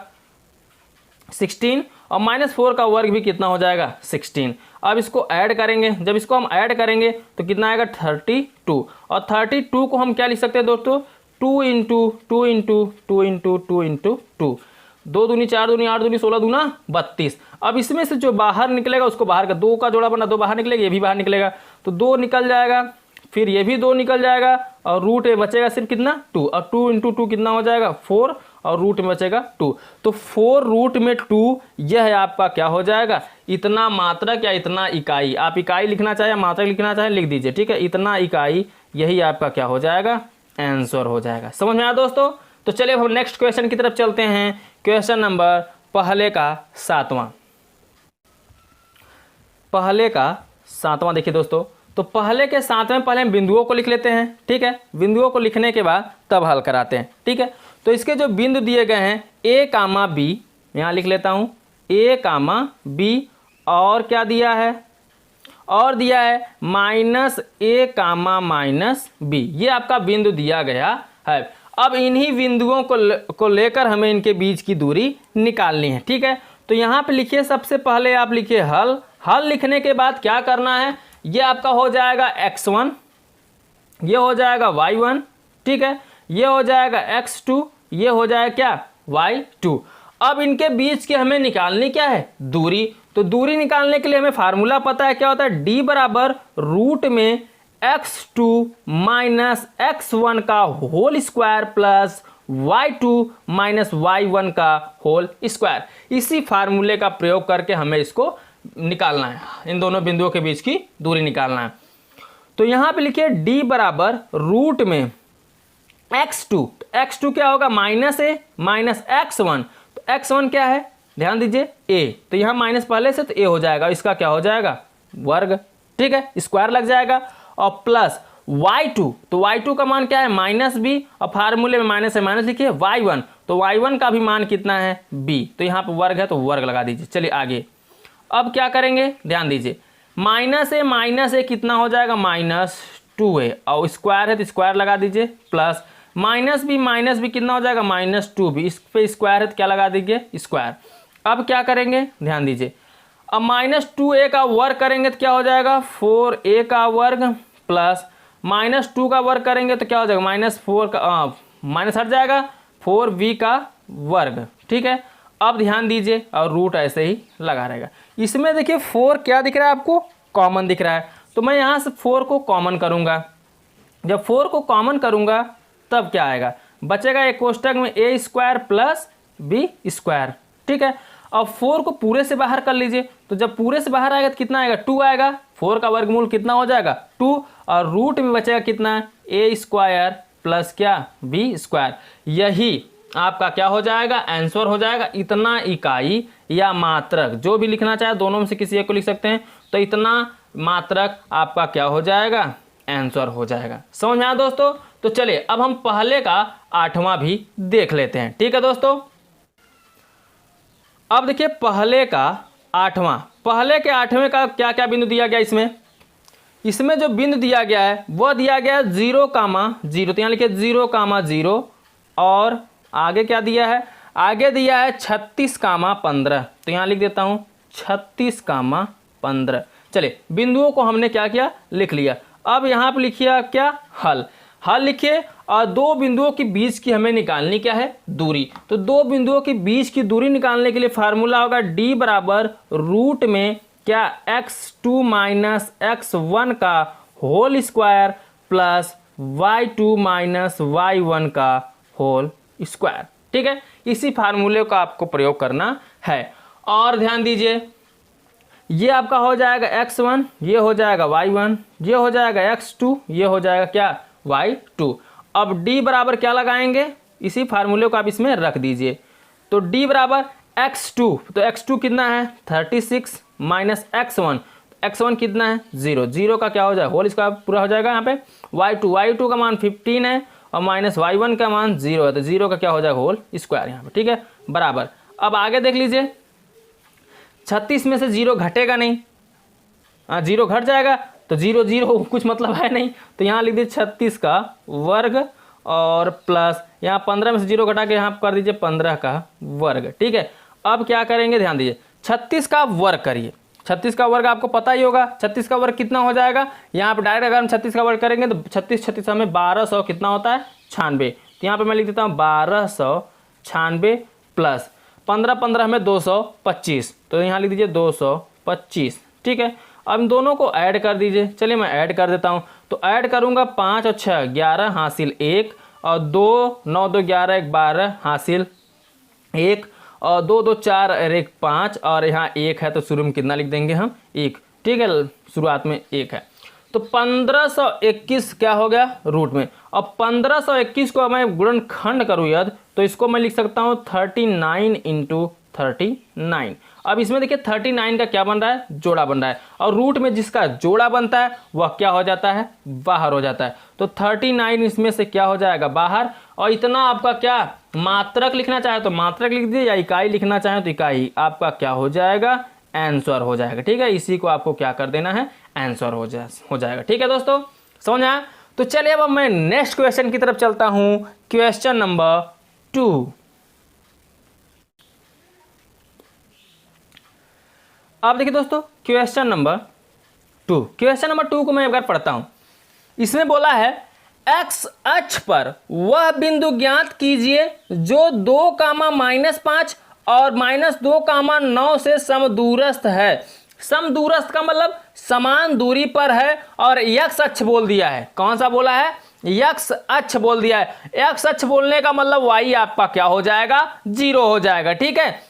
16, और -4 का वर्ग भी कितना हो जाएगा 16। अब इसको ऐड करेंगे, जब इसको हम ऐड करेंगे तो कितना आएगा 32, और 32 को हम क्या लिख सकते हैं दोस्तों, 2 × 2 × 2 × 2 × 2, 2 दूनी 4 दूनी 8 दूनी 16 दूना 32। अब इसमें से जो बाहर निकलेगा उसको बाहर का 2 का जोड़ा बना, 2 बाहर निकलेगा, ये भी बाहर निकलेगा, तो 2 निकल जाएगा, फिर ये भी 2 निकल जाएगा, और रूट में बचेगा सिर्फ कितना 2, और 2 × 2 कितना हो जाएगा 4, और रूट में बचेगा 2, तो 4 रूट में 2, यह है आपका क्या हो जाएगा, इतना मात्रक या इतना इकाई। आप इकाई लिखना चाहे या मात्रक लिखना चाहे लिख दीजिए। ठीक है, इतना इकाई, यही आपका क्या हो जाएगा, आंसर हो जाएगा। समझ में आया दोस्तों? तो चलिए हम नेक्स्ट क्वेश्चन की तरफ चलते हैं। क्वेश्चन नंबर पहले का 7वां, पहले का 7वां देखिए दोस्तों, तो पहले के 7वें पहले हम बिंदुओं को लिख लेते हैं। ठीक है, बिंदुओं को लिखने के बाद तब हल कराते हैं। ठीक है, तो इसके जो बिंदु दिए गए हैं a, b, यहाँ लिख लेता हूँ a, b, और क्या दिया है, और दिया है -a, -b, ये आपका बिंदु दिया गया है। अब इन्हीं बिंदुओं को लेकर हमें इनके बीच की दूरी निकालनी है। ठीक है, तो यहाँ पे लिखिए, सबसे पहले आप लिखिए हल लिखने के बाद क्या करना है, ये आपका हो जाएगा x1, ये हो जाएगा y1, ठीक है, ये हो जाएगा x2, ये हो जाएगा क्या y2। अब इनके बीच की हमें निकालनी क्या है, दूरी। तो दूरी निकालने के लिए हमें फार्मूला पता है, क्या होता है, d बराबर रूट में x2 माइनस x1 का whole square plus y2 minus y1 का होल स्क्वायर। इसी फार्मूले का प्रयोग करके हमें इसको निकालना है, इन दोनों बिंदुओं के बीच की दूरी निकालना है। तो यहाँ पे लिखिए d बराबर रूट में x2 क्या होगा, -a माइनस x1, तो x1 क्या है, ध्यान दीजिए a, तो यहाँ माइनस पहले से तो a हो जाएगा, इसका क्या हो जाएगा वर्ग। ठीक है, स्क्वायर लग जाएगा, और प्लस y2, तो y2 का मान क्या है -b, और फार्मूले में माइनस है माइनस लिखिए, y1, तो y1 का भी मान कितना है b, तो यहाँ पर वर्ग है तो वर्ग लगा दीजिए। चलिए आगे, अब क्या करेंगे, ध्यान दीजिए, -a कितना हो जाएगा -2a, और स्क्वायर है तो स्क्वायर लगा दीजिए, प्लस -b कितना हो जाएगा -2b, इस पे स्क्वायर है तो क्या लगा दीजिए स्क्वायर। अब क्या करेंगे, ध्यान दीजिए, अब -2a का वर्ग करेंगे तो क्या हो जाएगा 4a का वर्ग, प्लस -2 का वर्ग करेंगे तो क्या हो जाएगा -4 का माइनस हट जाएगा 4b का वर्ग। ठीक है, अब ध्यान दीजिए, और रूट ऐसे ही लगा रहेगा। इसमें देखिए 4 क्या दिख रहा है आपको, कॉमन दिख रहा है, तो मैं यहाँ से 4 को कॉमन करूँगा। जब 4 को कॉमन करूँगा तब क्या आएगा, बचेगा एक कोष्टक में a² प्लस b²। ठीक है, अब 4 को पूरे से बाहर कर लीजिए, तो जब पूरे से बाहर आएगा तो कितना आएगा 2 आएगा, 4 का वर्गमूल कितना हो जाएगा 2, और रूट में बचेगा कितना a² प्लस क्या बी स्क्वायर, यही आपका क्या हो जाएगा आंसर हो जाएगा। इतना इकाई या मात्रक जो भी लिखना चाहे दोनों में से किसी एक को लिख सकते हैं, तो इतना मात्रक आपका क्या हो जाएगा आंसर हो जाएगा। समझ में आया दोस्तों? तो चलिए अब हम पहले का 8वां भी देख लेते हैं। ठीक है दोस्तों, अब देखिए पहले का 8वां, पहले के 8वें का क्या क्या बिंदु दिया गया इसमें जो बिंदु दिया गया है वह दिया गया है 0,0, तो यहाँ लिखिए 0,0 और आगे क्या दिया है, आगे दिया है 36,15, तो यहाँ लिख देता हूँ 36,15। चलिए बिंदुओं को हमने क्या किया लिख लिया। अब यहाँ पर लिखिए क्या हल लिखिए, और दो बिंदुओं के बीच की हमें निकालनी क्या है दूरी। तो दो बिंदुओं के बीच की दूरी निकालने के लिए फार्मूला होगा d बराबर रूट में क्या x2 माइनस x1 का whole square plus y2 minus y1 का होल स्क्वायर। ठीक है, इसी फार्मूले का आपको प्रयोग करना है। और ध्यान दीजिए ये आपका हो जाएगा x1, ये हो जाएगा y1, ये हो जाएगा x2, ये हो जाएगा क्या y2। अब d बराबर क्या लगाएंगे, इसी फार्मूले को आप इसमें रख दीजिए। तो d बराबर x2, तो x2 कितना है 36 माइनस x1 कितना है 0 का क्या हो जाएगा होल इसका पूरा हो जाएगा। यहाँ पे y2 का मान 15 है और माइनस y1 का मान 0 है, तो 0 का क्या हो जाएगा होल स्क्वायर यहाँ पे। ठीक है, बराबर। अब आगे देख लीजिए 36 में से 0 घटेगा नहीं, 0 घट जाएगा तो 0 कुछ मतलब है नहीं, तो यहाँ लिख दीजिए 36 का वर्ग और प्लस यहाँ 15 में से 0 घटा के यहाँ कर दीजिए 15 का वर्ग। ठीक है, अब क्या करेंगे ध्यान दीजिए 36 का वर्ग करिए, 36 का वर्ग आपको पता ही होगा 36 का वर्ग कितना हो जाएगा। यहाँ पे डायरेक्ट अगर हम 36 का वर्ग करेंगे तो 36 हमें 1200 कितना होता है 96, तो यहाँ पे मैं लिख देता हूँ 1296 प्लस 15 हमें 225, तो यहाँ लिख दीजिए 225। ठीक है, अब इन दोनों को ऐड कर दीजिए। चलिए मैं ऐड कर देता हूँ, तो ऐड करूँगा 5 और 6 11 हासिल 1 और 2 9 2 11 1 12 हासिल 1 और 2 2 4 और 1 5 और यहाँ 1 है तो शुरू में कितना लिख देंगे हम 1। ठीक है, शुरुआत में 1 है तो 1521 क्या हो गया रूट में। अब 1521 को मैं गुणनखंड करूँ यदि, तो इसको मैं लिख सकता हूँ 39 इंटू 39। अब इसमें देखिए 39 का क्या बन रहा है जोड़ा बन रहा है, और रूट में जिसका जोड़ा बनता है वह क्या हो जाता है बाहर हो जाता है, तो 39 इसमें से क्या हो जाएगा बाहर। और इतना आपका क्या मात्रक लिखना चाहे तो मात्रक लिख दीजिए, या इकाई लिखना चाहे तो इकाई, आपका क्या हो जाएगा आंसर हो जाएगा। ठीक है, इसी को आपको क्या कर देना है आंसर हो जाएगा। ठीक है दोस्तों, समझ आया? तो चलिए अब मैं नेक्स्ट क्वेश्चन की तरफ चलता हूं, क्वेश्चन नंबर 2। अब देखिए दोस्तों क्वेश्चन नंबर 2 को मैं एक बार पढ़ता हूं। इसमें बोला है x अक्ष पर वह बिंदु ज्ञात कीजिए जो 2,-5 और -2,9 से समदूरस्थ है। समदूरस्थ का मतलब समान दूरी पर है, और x अक्ष बोल दिया है। कौन सा बोला है x अक्ष बोल दिया है। x अक्ष बोलने का मतलब y आपका क्या हो जाएगा 0 हो जाएगा। ठीक है,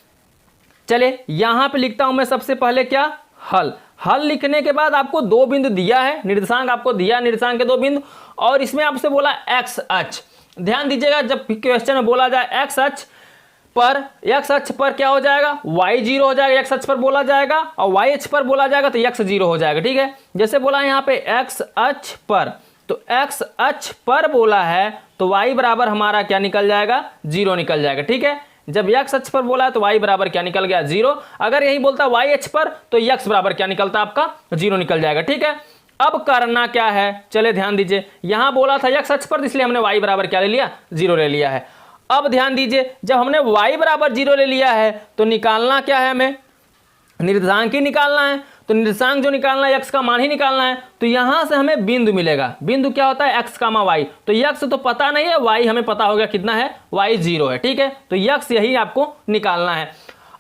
चलिए यहां पे लिखता हूं मैं सबसे पहले क्या हल लिखने के बाद आपको दो बिंदु दिया है, निर्देशांक आपको दिया, निर्देशांक के दो बिंदु, और इसमें आपसे बोला x अक्ष। ध्यान दीजिएगा जब क्वेश्चन में बोला जाए x अक्ष पर क्या हो जाएगा y 0 हो जाएगा, x अक्ष पर बोला जाएगा, और y अक्ष पर बोला जाएगा तो x 0 हो जाएगा। ठीक है, जैसे बोला यहाँ पे x अक्ष पर, तो x अक्ष पर बोला है तो y बराबर हमारा क्या निकल जाएगा 0 निकल जाएगा। ठीक है, जब x अक्ष पर बोला है तो y बराबर क्या निकल गया 0। अगर यही बोलता y अक्ष पर तो x बराबर क्या निकलता आपका 0 निकल जाएगा। ठीक है, अब करना क्या है, चले ध्यान दीजिए, यहां बोला था x अक्ष पर, इसलिए हमने y बराबर क्या ले लिया 0 ले लिया है। अब ध्यान दीजिए जब हमने y बराबर 0 ले लिया है तो निकालना क्या है, हमें निर्देशांक ही निकालना है। तो निर्देशांक जो निकालना है x का मान ही निकालना है, तो यहां से हमें बिंदु मिलेगा। बिंदु क्या होता है x, y, तो x तो पता नहीं है, y हमें पता हो गया कितना है y 0 है। ठीक है, तो x यही आपको निकालना है।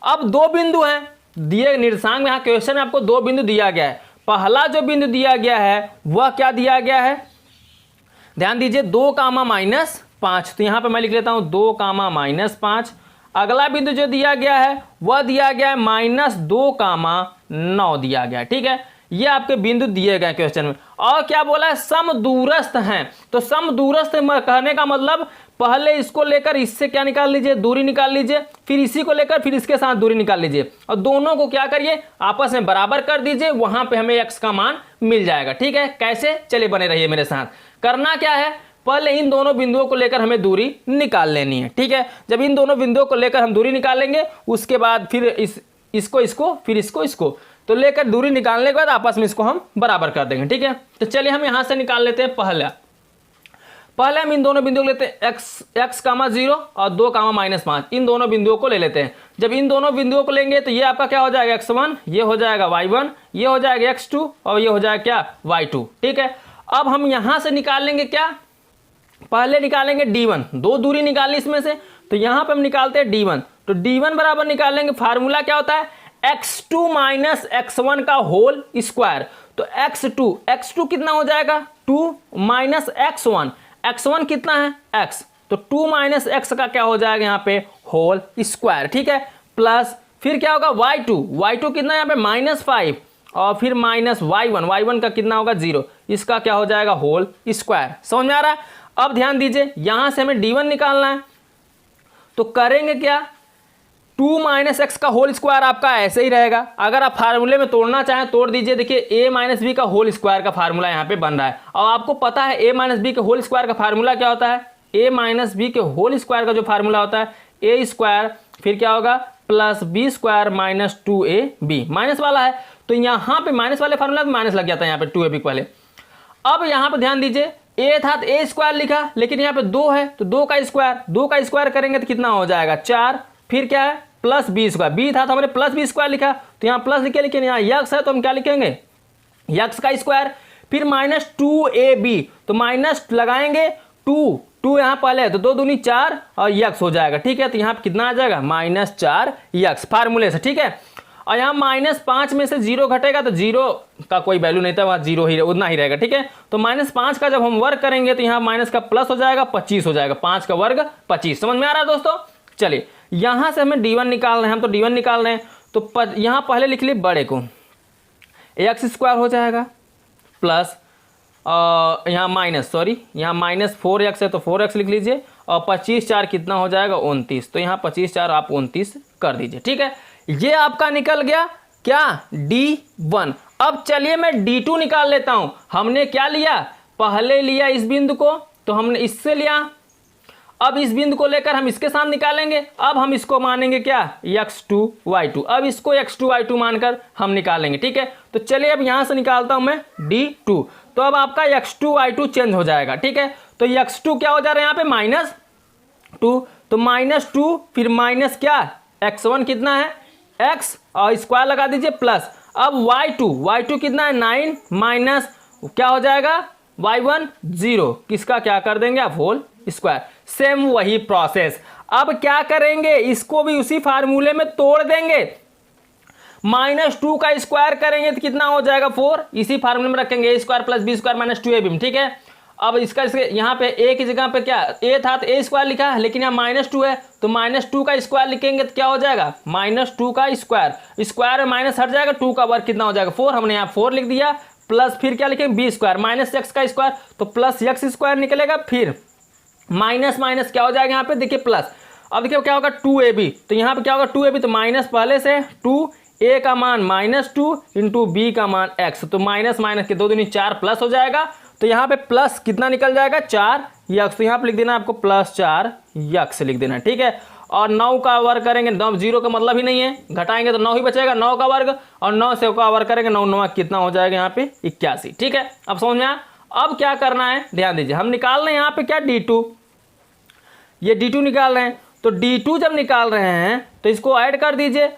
अब दो बिंदु हैं दिए निर्देशांक में, यहाँ क्वेश्चन में आपको दो बिंदु दिया गया है। पहला जो बिंदु दिया गया है वह क्या दिया गया है, ध्यान दीजिए 2,-5, तो यहाँ पे मैं लिख लेता हूँ 2,-5। अगला बिंदु जो दिया गया है वह दिया गया है -2,9 दिया गया है। ठीक है, ये आपके बिंदु दिए गए क्वेश्चन में। और क्या बोला है, समदूरस्थ हैं। तो समदूरस्थ कहने का मतलब पहले इसको लेकर इससे क्या निकाल लीजिए, दूरी निकाल लीजिए, फिर इसी को लेकर फिर इसके साथ दूरी निकाल लीजिए और दोनों को क्या करिए, आपस में बराबर कर दीजिए, वहां पे हमें x का मान मिल जाएगा। ठीक है, कैसे, चलिए बने रहिए मेरे साथ। करना क्या है, पहले इन दोनों बिंदुओं को लेकर हमें दूरी निकाल लेनी है। ठीक है, जब इन दोनों बिंदुओं को लेकर हम दूरी निकालेंगे उसके बाद फिर इसको फिर इसको तो लेकर दूरी निकालने के बाद आपस में इसको हम बराबर कर देंगे। ठीक है, तो चलिए हम यहां से निकाल लेते हैं। पहले हम इन दोनों बिंदुओं को लेते हैं x, 0 और 2, -5, इन दोनों बिंदुओं को ले लेते हैं। जब इन दोनों बिंदुओं को लेंगे तो ये आपका क्या हो जाएगा, x1, ये हो जाएगा y1, ये हो जाएगा x2 और ये हो जाएगा क्या, y2। ठीक है, अब हम यहां से निकाल लेंगे क्या, पहले निकालेंगे d1, दो दूरी निकालनी इसमें से, तो यहां पे हम निकालते हैं d1। तो d1 बराबर निकालेंगे, फार्मूला क्या होता है, x2 - x1 का होल स्क्वायर। तो x2 कितना हो जाएगा, 2 - x1, x1 कितना है, x, तो 2 - x का क्या हो जाएगा यहाँ पे, होल स्क्वायर। ठीक है, प्लस फिर क्या होगा, y2 कितना है यहाँ पे, -5 और फिर -y1 का कितना होगा, 0, इसका क्या हो जाएगा, होल स्क्वायर। समझ में आ रहा है। अब ध्यान दीजिए, यहां से हमें d1 निकालना है, तो करेंगे क्या, 2 - x का होल स्क्वायर आपका ऐसे ही रहेगा। अगर आप फार्मूले में तोड़ना चाहें तोड़ दीजिए। देखिए a - b का होल स्क्वायर का फार्मूला यहाँ पे बन रहा है। और आपको पता है a - b के होल स्क्वायर का फार्मूला क्या होता है, a - b के होल स्क्वायर का जो फार्मूला होता है, a² फिर क्या होगा, +b² - 2ab, माइनस वाला है तो यहाँ पे माइनस वाले फार्मूला में माइनस लग जाता है यहाँ पे 2ab पहले। अब यहाँ पे ध्यान दीजिए, a था तो a² लिखा, लेकिन यहाँ पे 2 है तो 2 का स्क्वायर करेंगे तो कितना हो जाएगा, 4, फिर क्या है, +b², b था तो हमने +b² लिखा, तो यहाँ प्लस लिखे, लेकिन यहाँ x है तो हम क्या लिखेंगे, x का स्क्वायर, फिर -2ab, तो माइनस लगाएंगे 2 यहाँ पहले है तो 2 दूनी 4 और x हो जाएगा। ठीक है, तो यहाँ पे कितना आ जाएगा, -4x फार्मूले से। ठीक है, और यहाँ -5 में से 0 घटेगा तो 0 का कोई वैल्यू नहीं था, वहाँ 0 ही उतना ही रहेगा। ठीक है, तो -5 का जब हम वर्ग करेंगे तो यहाँ माइनस का प्लस हो जाएगा, 25 हो जाएगा, 5 का वर्ग 25। समझ में आ रहा है दोस्तों। चलिए यहाँ से हमें d1 निकाल रहे हैं, हम तो d1 निकाल रहे हैं, तो यहाँ पहले लिख लिए बड़े को, x² हो जाएगा, प्लस यहाँ -4x है तो 4x लिख लीजिए, और 25 4 कितना हो जाएगा, 29, तो यहाँ 25 4 आप 29 कर दीजिए। ठीक है, ये आपका निकल गया क्या, d1। अब चलिए मैं d2 निकाल लेता हूं। हमने क्या लिया, पहले लिया इस बिंदु को, तो हमने इससे लिया, अब इस बिंदु को लेकर हम इसके साथ निकालेंगे। अब हम इसको मानेंगे क्या, x2 y2, अब इसको x2 y2 मानकर हम निकालेंगे। ठीक है, तो चलिए अब यहां से निकालता हूं मैं d2, तो अब आपका x2 y2 चेंज हो जाएगा। ठीक है, तो x2 क्या हो जा रहा है यहाँ पे, -2, तो -2 फिर माइनस क्या, x1 कितना है, x और स्क्वायर लगा दीजिए, प्लस अब y2 कितना है, 9 माइनस क्या हो जाएगा, y1 0, किसका क्या कर देंगे आप, होल स्क्वायर। सेम वही प्रोसेस, अब क्या करेंगे, इसको भी उसी फार्मूले में तोड़ देंगे, -2 का स्क्वायर करेंगे तो कितना हो जाएगा, 4, इसी फार्मूले में रखेंगे, a² + b² - 2ab। ठीक है, अब इसका यहाँ पे a की जगह पे क्या, a था तो a² लिखा है, लेकिन यहाँ -2 है तो -2 का स्क्वायर लिखेंगे तो क्या हो जाएगा, -2 का स्क्वायर में माइनस हट जाएगा, 2 का वर्ग कितना हो जाएगा, 4, हमने यहाँ 4 लिख दिया, प्लस फिर क्या लिखेंगे, b² -x का स्क्वायर, तो +x² निकलेगा, फिर माइनस क्या हो जाएगा यहाँ पे, देखिए प्लस, अब देखिए क्या होगा, 2ab, तो यहाँ पे क्या होगा, 2ab, तो माइनस पहले से 2a का मान -2 इंटू b का मान x, तो माइनस के 2 दूनी 4 प्लस हो जाएगा, तो यहाँ पे प्लस कितना निकल जाएगा, 4x, तो यहाँ पे लिख देना आपको +4x लिख देना। ठीक है, और 9 का वर्ग करेंगे, 9 0 का मतलब ही नहीं है, घटाएंगे तो 9 ही बचेगा, 9 का वर्ग, और 9 से का वर्ग करेंगे, 9 9 कितना हो जाएगा यहाँ पे, 81। ठीक है, अब समझ में आया। अब क्या करना है, ध्यान दीजिए, हम निकाल रहे हैं यहाँ पे क्या, d2, ये d2 निकाल रहे हैं, तो d2 जब निकाल रहे हैं तो इसको ऐड कर दीजिए,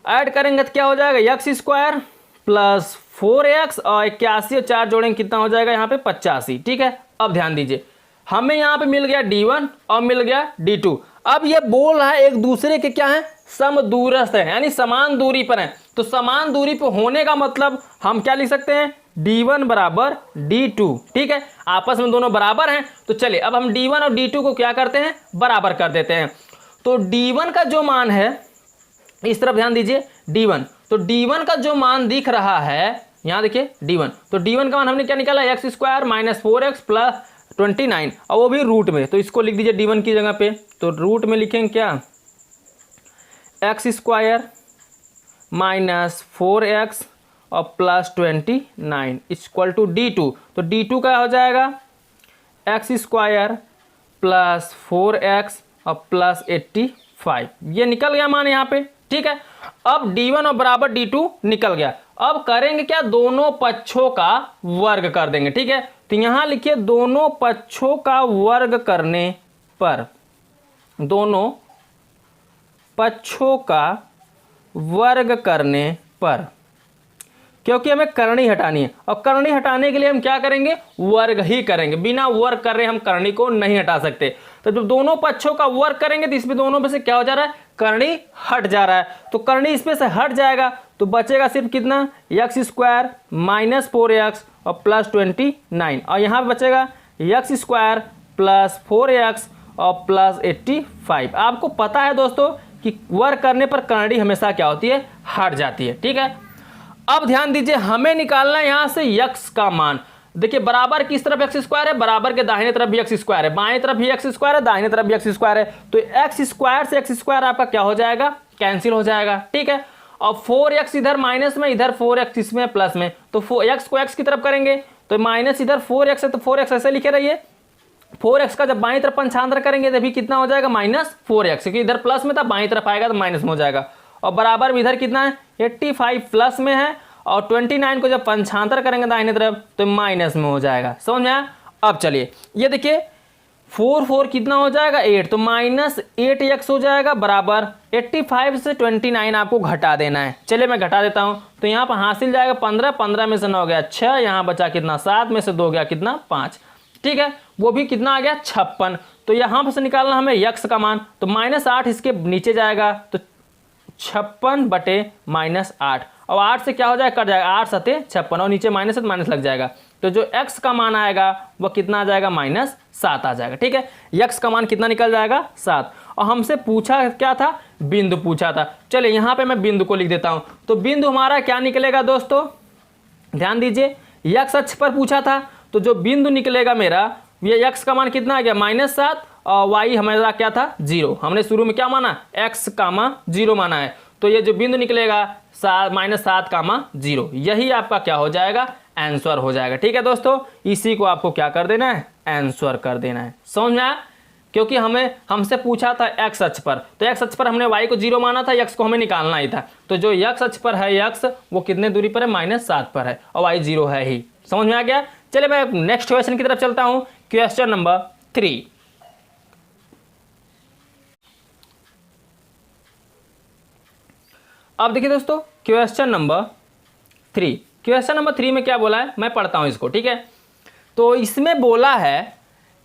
ऐड करेंगे तो क्या हो जाएगा, x² + 4x और 81 और 4 जोड़ेंगे कितना हो जाएगा यहाँ पे, 85। ठीक है, अब ध्यान दीजिए, हमें यहाँ पे मिल गया d1 और मिल गया d2। अब ये बोल रहा है एक दूसरे के क्या है, समदूरस्थ है, यानी समान दूरी पर है, तो समान दूरी पर होने का मतलब हम क्या लिख सकते हैं, d1 बराबर d2। ठीक है, आपस में दोनों बराबर हैं, तो चलिए अब हम d1 और d2 को क्या करते हैं, बराबर कर देते हैं। तो d1 का जो मान है, इस तरफ ध्यान दीजिए, d1, तो d1 का जो मान दिख रहा है यहाँ देखिए d1, तो d1 का मान हमने क्या निकाला, x square minus 4x plus 29, और वो भी रूट में, तो इसको लिख दीजिए d1 की जगह पे, तो रूट में लिखेंगे क्या, एक्स स्क्वायर माइनस 4x और प्लस 29 इक्वल टू d2, तो d2 का हो जाएगा एक्स स्क्वायर प्लस 4x और प्लस 85, ये निकल गया मान यहाँ पे, ठीक है। अब d1 और बराबर d2 निकल गया। अब करेंगे क्या, दोनों पक्षों का वर्ग कर देंगे, ठीक है। तो यहाँ लिखिए दोनों पक्षों का वर्ग करने पर, दोनों पक्षों का वर्ग करने पर, क्योंकि हमें करनी हटानी है, और करनी हटाने के लिए हम क्या करेंगे, वर्ग ही करेंगे, बिना वर्ग कर रहे हम करनी को नहीं हटा सकते। तो जब दोनों पक्षों का वर्ग करेंगे तो इसमें दोनों में से क्या हो जा रहा है, करनी हट जा रहा है, तो करनी इसमें से हट जाएगा, तो बचेगा सिर्फ कितना, एक्स स्क्वायर माइनस 4x और प्लस 29, और यहाँ पर बचेगा एक्स स्क्वायर प्लस 4x और प्लस 85। आपको पता है दोस्तों कि वर्ग करने पर करनी हमेशा क्या होती है, हट जाती है, ठीक है। अब ध्यान दीजिए, हमें निकालना है यहाँ से x का मान। देखिए बराबर किस तरफ एक्स स्क्वायर है, बराबर के दाहिने तरफ भी एक्स स्क्वायर है, बाएं तरफ भी एक्स स्क्वायर है, दाहिने तरफ भी एक्स स्क्वायर है, तो एक्स स्क्वायर से एक्स स्क्वायर आपका क्या हो जाएगा, कैंसिल हो जाएगा, ठीक है। और 4x इधर माइनस में, इधर 4x इसमें प्लस में, तो x को x की तरफ करेंगे तो माइनस इधर 4x है, तो 4x ऐसे लिखे रहिए, 4x का जब बाएं तरफ पंचांतर करेंगे तभी कितना हो जाएगा, माइनस 4x, क्योंकि इधर प्लस में था, बाएं तरफ आएगा तो माइनस में हो जाएगा। और बराबर भी इधर कितना है, 85 प्लस में है, और 29 को जब पंचांतर करेंगे दाहिने तरफ तो माइनस में हो जाएगा, समझ में आया। अब चलिए ये देखिए 4 कितना हो जाएगा, 8, तो माइनस 8x हो जाएगा, बराबर 85 से 29 आपको घटा देना है। चलिए मैं घटा देता हूँ, तो यहाँ पर हासिल जाएगा 15, 15 में से 9 गया 6, यहाँ बचा कितना 7, में से 2 गया कितना 5, ठीक है, वो भी कितना आ गया 56। तो यहाँ पर से निकालना हमें x का मान, तो -8 इसके नीचे जाएगा, तो 56 बटे -8, और 8 से क्या हो जाएगा, कट जाएगा, 8 सते 56, और नीचे माइनस है तो माइनस लग जाएगा, तो जो x का मान आएगा वो कितना आ जाएगा, -7 आ जाएगा, ठीक है। x का मान कितना निकल जाएगा, 7। और हमसे पूछा क्या था, बिंदु पूछा था। चलिए यहाँ पे मैं बिंदु को लिख देता हूँ, तो बिंदु हमारा क्या निकलेगा दोस्तों, ध्यान दीजिए, x अक्ष पर पूछा था, तो जो बिंदु निकलेगा मेरा, ये x का मान कितना आ गया, -7, और y हमारा क्या था, 0। हमने शुरू में क्या माना, x, 0 माना है, तो ये जो बिंदु निकलेगा -7, 0, यही आपका क्या हो जाएगा, आंसर हो जाएगा, ठीक है दोस्तों। इसी को आपको क्या कर देना है, आंसर कर देना है, समझ में आया। क्योंकि हमसे पूछा था x अक्ष पर, तो x अक्ष पर हमने y को 0 माना था, x को हमें निकालना ही था, तो जो x अक्ष पर है x, वो कितने दूरी पर है, -7 पर है, और y 0 है ही, समझ में आ गया। चलिए मैं नेक्स्ट क्वेश्चन की तरफ चलता हूं, क्वेश्चन नंबर 3। अब देखिए दोस्तों क्वेश्चन नंबर 3 में क्या बोला है, मैं पढ़ता हूं इसको, ठीक है। तो इसमें बोला है,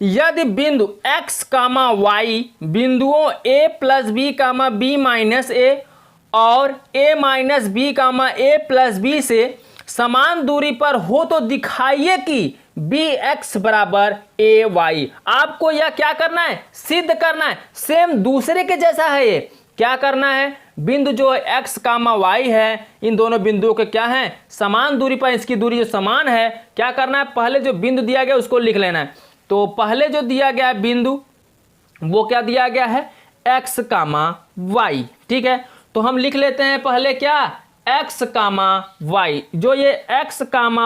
यदि बिंदु x, y बिंदुओं a plus B, b minus a और a minus B, a plus B से समान दूरी पर हो तो दिखाइए कि bx बराबर ay। आपको यह क्या करना है, सिद्ध करना है, सेम दूसरे के जैसा है। ये क्या करना है, बिंदु जो है x, y है, इन दोनों बिंदुओं के क्या है, समान दूरी पर, इसकी दूरी जो समान है, क्या करना है, पहले जो बिंदु दिया गया उसको लिख लेना है। तो पहले जो दिया गया बिंदु वो क्या दिया गया है, x, y, ठीक है। तो हम लिख लेते हैं पहले क्या, x, y, जो ये x,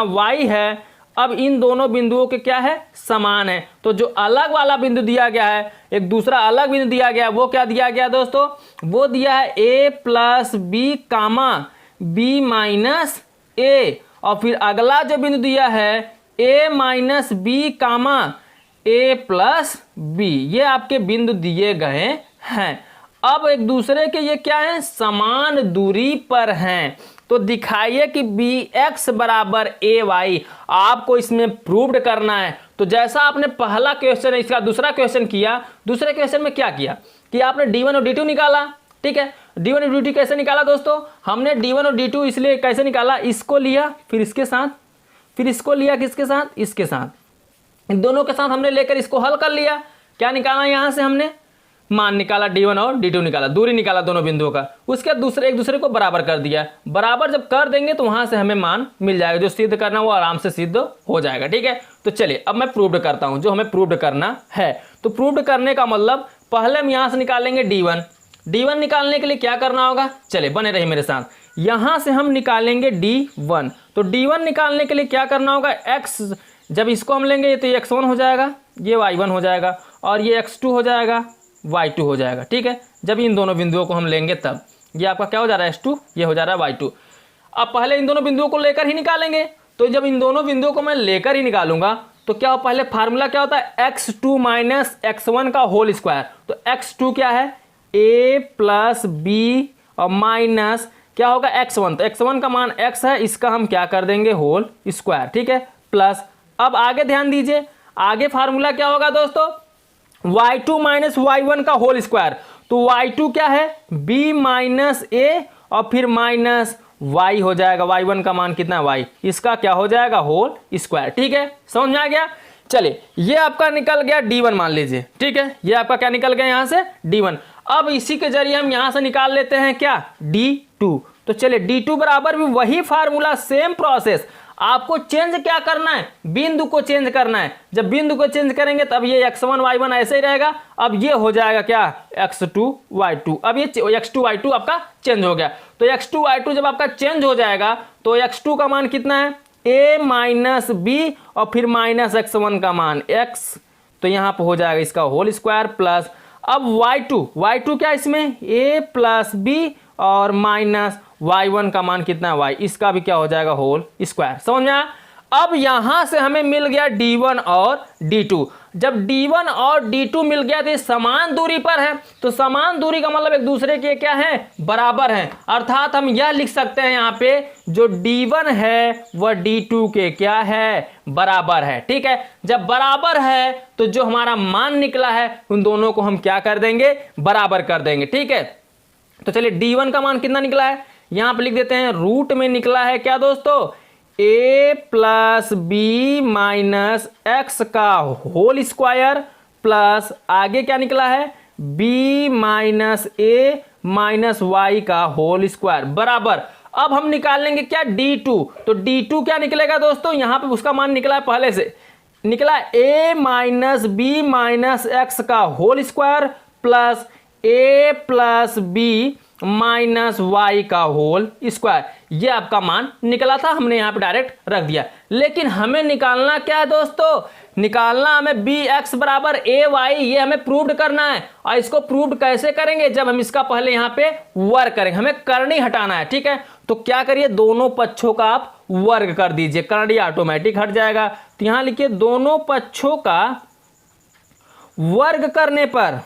y है, अब इन दोनों बिंदुओं के क्या है, समान है। तो जो अलग वाला बिंदु दिया गया है, एक दूसरा अलग बिंदु दिया गया है, वो क्या दिया गया दोस्तों, वो दिया है a plus B, b minus a, और फिर अगला जो बिंदु दिया है a minus B, a plus B, ये आपके बिंदु दिए गए हैं। अब एक दूसरे के ये क्या है, समान दूरी पर हैं, तो दिखाइए कि bx बराबर ay। आपको इसमें प्रूव्ड करना है। तो जैसा आपने पहला क्वेश्चन, इसका दूसरा क्वेश्चन किया, दूसरे क्वेश्चन में क्या किया कि आपने d1 और d2 निकाला, ठीक है। d1 और d2 कैसे निकाला दोस्तों, हमने d1 और d2 इसलिए कैसे निकाला, इसको लिया, फिर इसके साथ, फिर इसको लिया, किसके साथ, इसके साथ, इन दोनों के साथ हमने लेकर इसको हल कर लिया। क्या निकाला यहाँ से हमने, मान निकाला D1 और D2 निकाला, दूरी निकाला दोनों बिंदुओं का, उसके बाद एक दूसरे को बराबर कर दिया। बराबर जब कर देंगे तो वहां से हमें मान मिल जाएगा, जो सिद्ध करना वो आराम से सिद्ध हो जाएगा। ठीक है, तो चलिए अब मैं प्रूव्ड करता हूं जो हमें प्रूव्ड करना है। तो प्रूव्ड करने का मतलब पहले हम यहां से निकालेंगे D1 निकालने के लिए क्या करना होगा, चलिए बने रहिए मेरे साथ। यहां से हम निकालेंगे D1, तो D1 निकालने के लिए क्या करना होगा, x, जब इसको हम लेंगे तो ये x1 हो जाएगा, ये y1 हो जाएगा, और ये x2 हो जाएगा, y2 हो जाएगा। ठीक है, जब इन दोनों बिंदुओं को हम लेंगे तब ये आपका क्या हो जा रहा है, x2, ये हो जा रहा है y2। अब पहले इन दोनों बिंदुओं को लेकर ही निकालेंगे, तो जब इन दोनों बिंदुओं को मैं लेकर ही निकालूंगा तो क्या हो, पहले फार्मूला क्या होता है, x2 माइनस x1 का होल स्क्वायर। तो x2 क्या है, a प्लस b और माइनस क्या होगा x1, तो x1 का मान x है, इसका हम क्या कर देंगे, होल स्क्वायर। ठीक है, प्लस अब आगे ध्यान दीजिए, आगे फार्मूला क्या होगा दोस्तों, y2 माइनस y1 का होल स्क्वायर। तो y2 क्या है, b माइनस a और फिर माइनस y हो जाएगा, y1 का मान कितना है y, इसका क्या हो जाएगा, होल स्क्वायर। ठीक है, समझ में आ गया। चलिए ये आपका निकल गया D1 मान लीजिए। ठीक है, ये आपका क्या निकल गया यहां से, D1। अब इसी के जरिए हम यहां से निकाल लेते हैं क्या, D2। तो चलिए D2 बराबर भी वही फार्मूला, सेम प्रोसेस। आपको चेंज क्या करना है, बिंदु को चेंज करना है। जब बिंदु को चेंज करेंगे तब ये x1 y1 ऐसे ही रहेगा। अब ये हो जाएगा क्या, x2 y2। अब ये x2 y2 आपका चेंज हो गया। तो x2 y2 जब आपका चेंज हो जाएगा तो x2 का मान कितना है, a माइनस b और फिर माइनस x1 का मान x, तो यहाँ पर हो जाएगा इसका होल स्क्वायर प्लस। अब y2 क्या इसमें, a प्लस b और माइनस y1 का मान कितना है y, इसका भी क्या हो जाएगा, होल स्क्वायर। समझ में आया। अब यहां से हमें मिल गया D1 और D2। जब D1 और D2 मिल गया तो ये समान दूरी पर है, तो समान दूरी का मतलब एक दूसरे के क्या है, बराबर है। अर्थात हम यह लिख सकते हैं यहाँ पे जो D1 है वह D2 के क्या है, बराबर है। ठीक है, जब बराबर है तो जो हमारा मान निकला है उन दोनों को हम क्या कर देंगे, बराबर कर देंगे। ठीक है, तो चलिए D1 का मान कितना निकला है, यहां पे लिख देते हैं, रूट में निकला है क्या दोस्तों, a plus B minus x का होल स्क्वायर प्लस आगे क्या निकला है, b minus a minus Y का होल स्क्वायर बराबर। अब हम निकाल लेंगे क्या, D2। तो D2 क्या निकलेगा दोस्तों, यहां पे उसका मान निकला है, पहले से निकला a minus B minus x का whole square plus a plus B minus Y का होल स्क्वायर। ये आपका मान निकला था, हमने यहाँ पे डायरेक्ट रख दिया। लेकिन हमें निकालना क्या है दोस्तों, निकालना हमें बी एक्स बराबर ए वाई, ये हमें प्रूव्ड करना है। और इसको प्रूव्ड कैसे करेंगे, जब हम इसका पहले यहाँ पे वर्ग करेंगे, हमें करनी हटाना है। ठीक है, तो क्या करिए, दोनों पक्षों का आप वर्ग कर दीजिए, करनी ऑटोमेटिक हट जाएगा। तो यहाँ लिखिए दोनों पक्षों का वर्ग करने पर,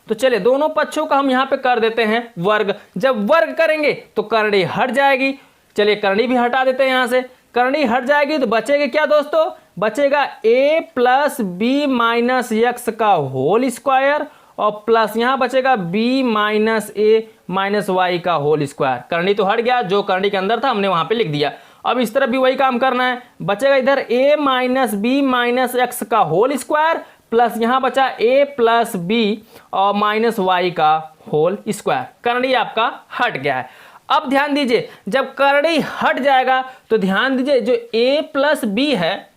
तो चलिए दोनों पक्षों का हम यहां पे कर देते हैं वर्ग। जब वर्ग करेंगे तो करनी हट जाएगी। चलिए करनी भी हटा देते हैं, यहां से करनी हट जाएगी तो बचेगा क्या दोस्तों, बचेगा a plus B minus x का होल स्क्वायर और प्लस यहां बचेगा b minus a minus Y का होल स्क्वायर। करनी तो हट गया, जो करनी के अंदर था हमने वहां पे लिख दिया। अब इस तरफ भी वही काम करना है, बचेगा इधर a minus B minus x का होल स्क्वायर प्लस यहां बचा a प्लस बी और माइनस वाई का होल स्क्वायर। करनी आपका हट गया है। अब ध्यान दीजिए, जब करनी हट जाएगा तो ध्यान दीजिए जो a प्लस बी है,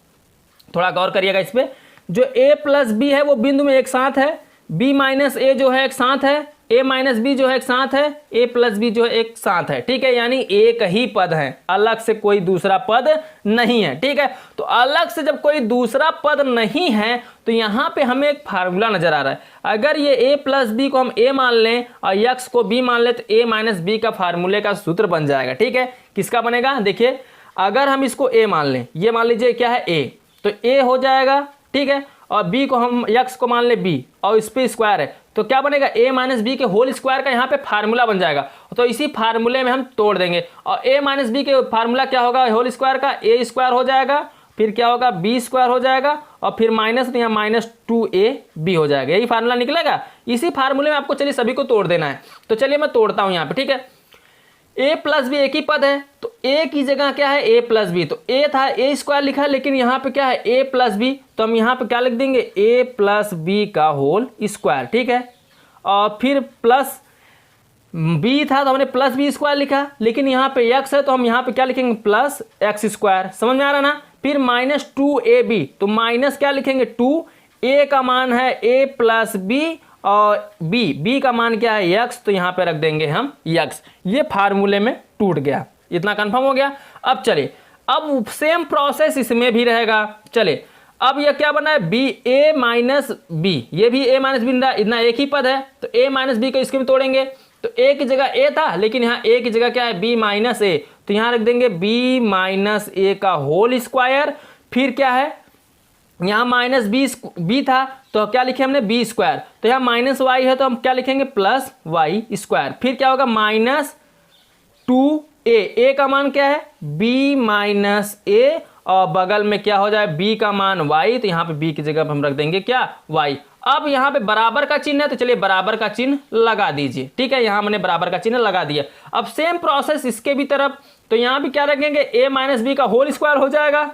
थोड़ा गौर करिएगा इस पे, जो a प्लस बी है वो बिंदु में एक साथ है, b माइनस a जो है एक साथ है, a माइनस बी जो है एक साथ है, a प्लस बी जो है एक साथ है। ठीक है, यानी एक ही पद है, अलग से कोई दूसरा पद नहीं है। ठीक है, तो अलग से जब कोई दूसरा पद नहीं है तो यहाँ पे हमें एक फार्मूला नजर आ रहा है। अगर ये a प्लस बी को हम a मान लें और x को b मान लें तो a माइनस बी का फार्मूले का सूत्र बन जाएगा। ठीक है, किसका बनेगा, देखिए अगर हम इसको a मान लें, ये मान लीजिए क्या है a, तो a हो जाएगा। ठीक है, और b को हम x को मान ले b और इस पे स्क्वायर है तो क्या बनेगा, a माइनस बी के होल स्क्वायर का यहाँ पे फार्मूला बन जाएगा। तो इसी फार्मूले में हम तोड़ देंगे और a माइनस बी के फार्मूला क्या होगा, होल स्क्वायर का a स्क्वायर हो जाएगा, फिर क्या होगा b स्क्वायर हो जाएगा और फिर माइनस यहाँ माइनस 2ab हो जाएगा। यही फार्मूला निकलेगा। इसी फार्मूले में आपको चलिए सभी को तोड़ देना है। तो चलिए मैं तोड़ता हूँ यहाँ पे। ठीक है, ए प्लस बी एक ही पद है, तो ए की जगह क्या है, ए प्लस बी, तो ए था ए स्क्वायर लिखा है, लेकिन यहाँ पे क्या है ए प्लस बी, तो हम यहाँ पे क्या लिख देंगे ए प्लस बी का होल स्क्वायर, ठीक है। और फिर प्लस बी था तो हमने प्लस बी स्क्वायर लिखा, लेकिन यहाँ पे एक्स है तो हम यहाँ पे क्या लिखेंगे प्लस एक्स स्क्वायर, समझ में आ रहा ना। फिर माइनस 2ab, तो माइनस क्या लिखेंगे 2, ए का मान है ए प्लस बी और बी का मान क्या है एक्स, तो यहाँ पे रख देंगे हम एक्स। ये फार्मूले में टूट गया, इतना कंफर्म हो गया। अब चलिए, अब सेम प्रोसेस इसमें भी रहेगा। चलिए अब यह क्या बना है बी ए माइनस बी, ये भी ए माइनस बी, इतना एक ही पद है, तो ए माइनस बी को इसके भी तोड़ेंगे, तो ए की जगह ए था, लेकिन यहाँ ए की जगह क्या है बी माइनस ए, तो यहाँ रख देंगे बी माइनस ए का होल स्क्वायर। फिर क्या है यहाँ माइनस बी था तो क्या लिखे हमने बी स्क्वायर, तो यहाँ माइनस वाई है तो हम क्या लिखेंगे प्लस वाई स्क्वायर। फिर क्या होगा माइनस 2a का मान क्या है b माइनस ए, और बगल में क्या हो जाए b का मान y, तो यहाँ पे b की जगह हम रख देंगे क्या y। अब यहाँ पे बराबर का चिन्ह है तो चलिए बराबर का चिन्ह लगा दीजिए, ठीक है, यहाँ मैंने बराबर का चिन्ह लगा दिया। अब सेम प्रोसेस इसके भी तरफ, तो यहाँ भी क्या रखेंगे a माइनस बी का होल स्क्वायर हो जाएगा,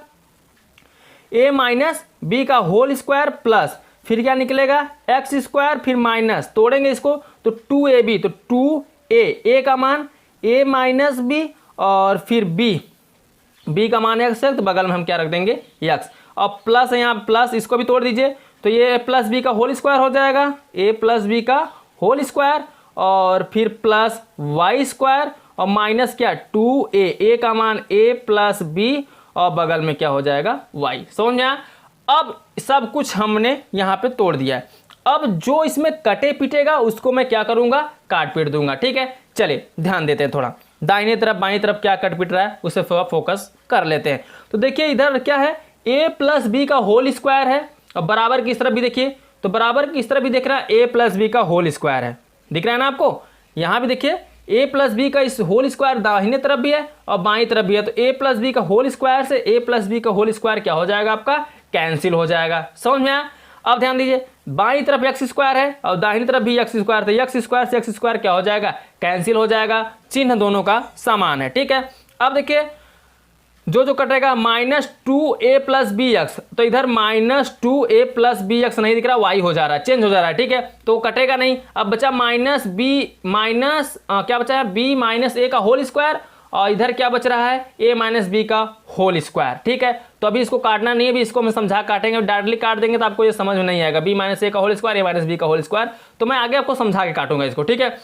a माइनस बी का होल स्क्वायर प्लस फिर क्या निकलेगा एक्स स्क्वायर, फिर माइनस तोड़ेंगे इसको तो 2ab, तो 2a का मान a माइनस बी और फिर b का मान x है, तो बगल में हम क्या रख देंगे x, और प्लस है यहाँ प्लस, इसको भी तोड़ दीजिए तो ये प्लस बी का होल स्क्वायर हो जाएगा, a प्लस बी का होल स्क्वायर और फिर प्लस वाई स्क्वायर और माइनस क्या 2a का मान a प्लस बी और बगल में क्या हो जाएगा y। समझ में आया। अब सब कुछ हमने यहाँ पे तोड़ दिया है। अब जो इसमें कटे पिटेगा उसको मैं क्या करूँगा काट पीट दूंगा, ठीक है। चलिए ध्यान देते हैं थोड़ा, दाहिने तरफ बाईं तरफ क्या कट पिट रहा है उसे फोकस कर लेते हैं। तो देखिए इधर क्या है a प्लस बी का होल स्क्वायर है, और बराबर की इस तरफ भी देखिए, तो बराबर की इस तरफ भी दिख रहा है a प्लस बी का होल स्क्वायर है, दिख रहा है ना आपको। यहाँ भी देखिए a प्लस बी का इस होल स्क्वायर दाहिने तरफ भी है और बाईं तरफ भी है, तो a प्लस बी का होल स्क्वायर से a प्लस बी का होल स्क्वायर क्या हो जाएगा आपका कैंसिल हो जाएगा। समझ में आया। अब ध्यान दीजिए बाईं तरफ एक्स स्क्वायर है और दाहिनी तरफ भी एक्स स्क्वायर, तो एक्स स्क्वायर से एक्स स्क्वायर क्या हो जाएगा कैंसिल हो जाएगा, चिन्ह दोनों का समान है, ठीक है। अब देखिए जो कटेगा minus 2a plus B x, तो इधर minus 2a plus B x नहीं दिख रहा, वाई हो जा रहा है, चेंज हो जा रहा है, ठीक है, तो कटेगा नहीं। अब बचा माइनस बी माइनस क्या बचा है b माइनस ए का होल स्क्वायर, और इधर क्या बच रहा है a माइनस बी का होल स्क्वायर, ठीक है। तो अभी इसको काटना नहीं है, अभी इसको हम समझा काटेंगे, डायरेक्टली काट देंगे तो आपको ये समझ में नहीं आएगा, b माइनस ए का whole square a minus B का होल स्क्वायर, तो मैं आगे आपको समझा के काटूंगा इसको, ठीक है।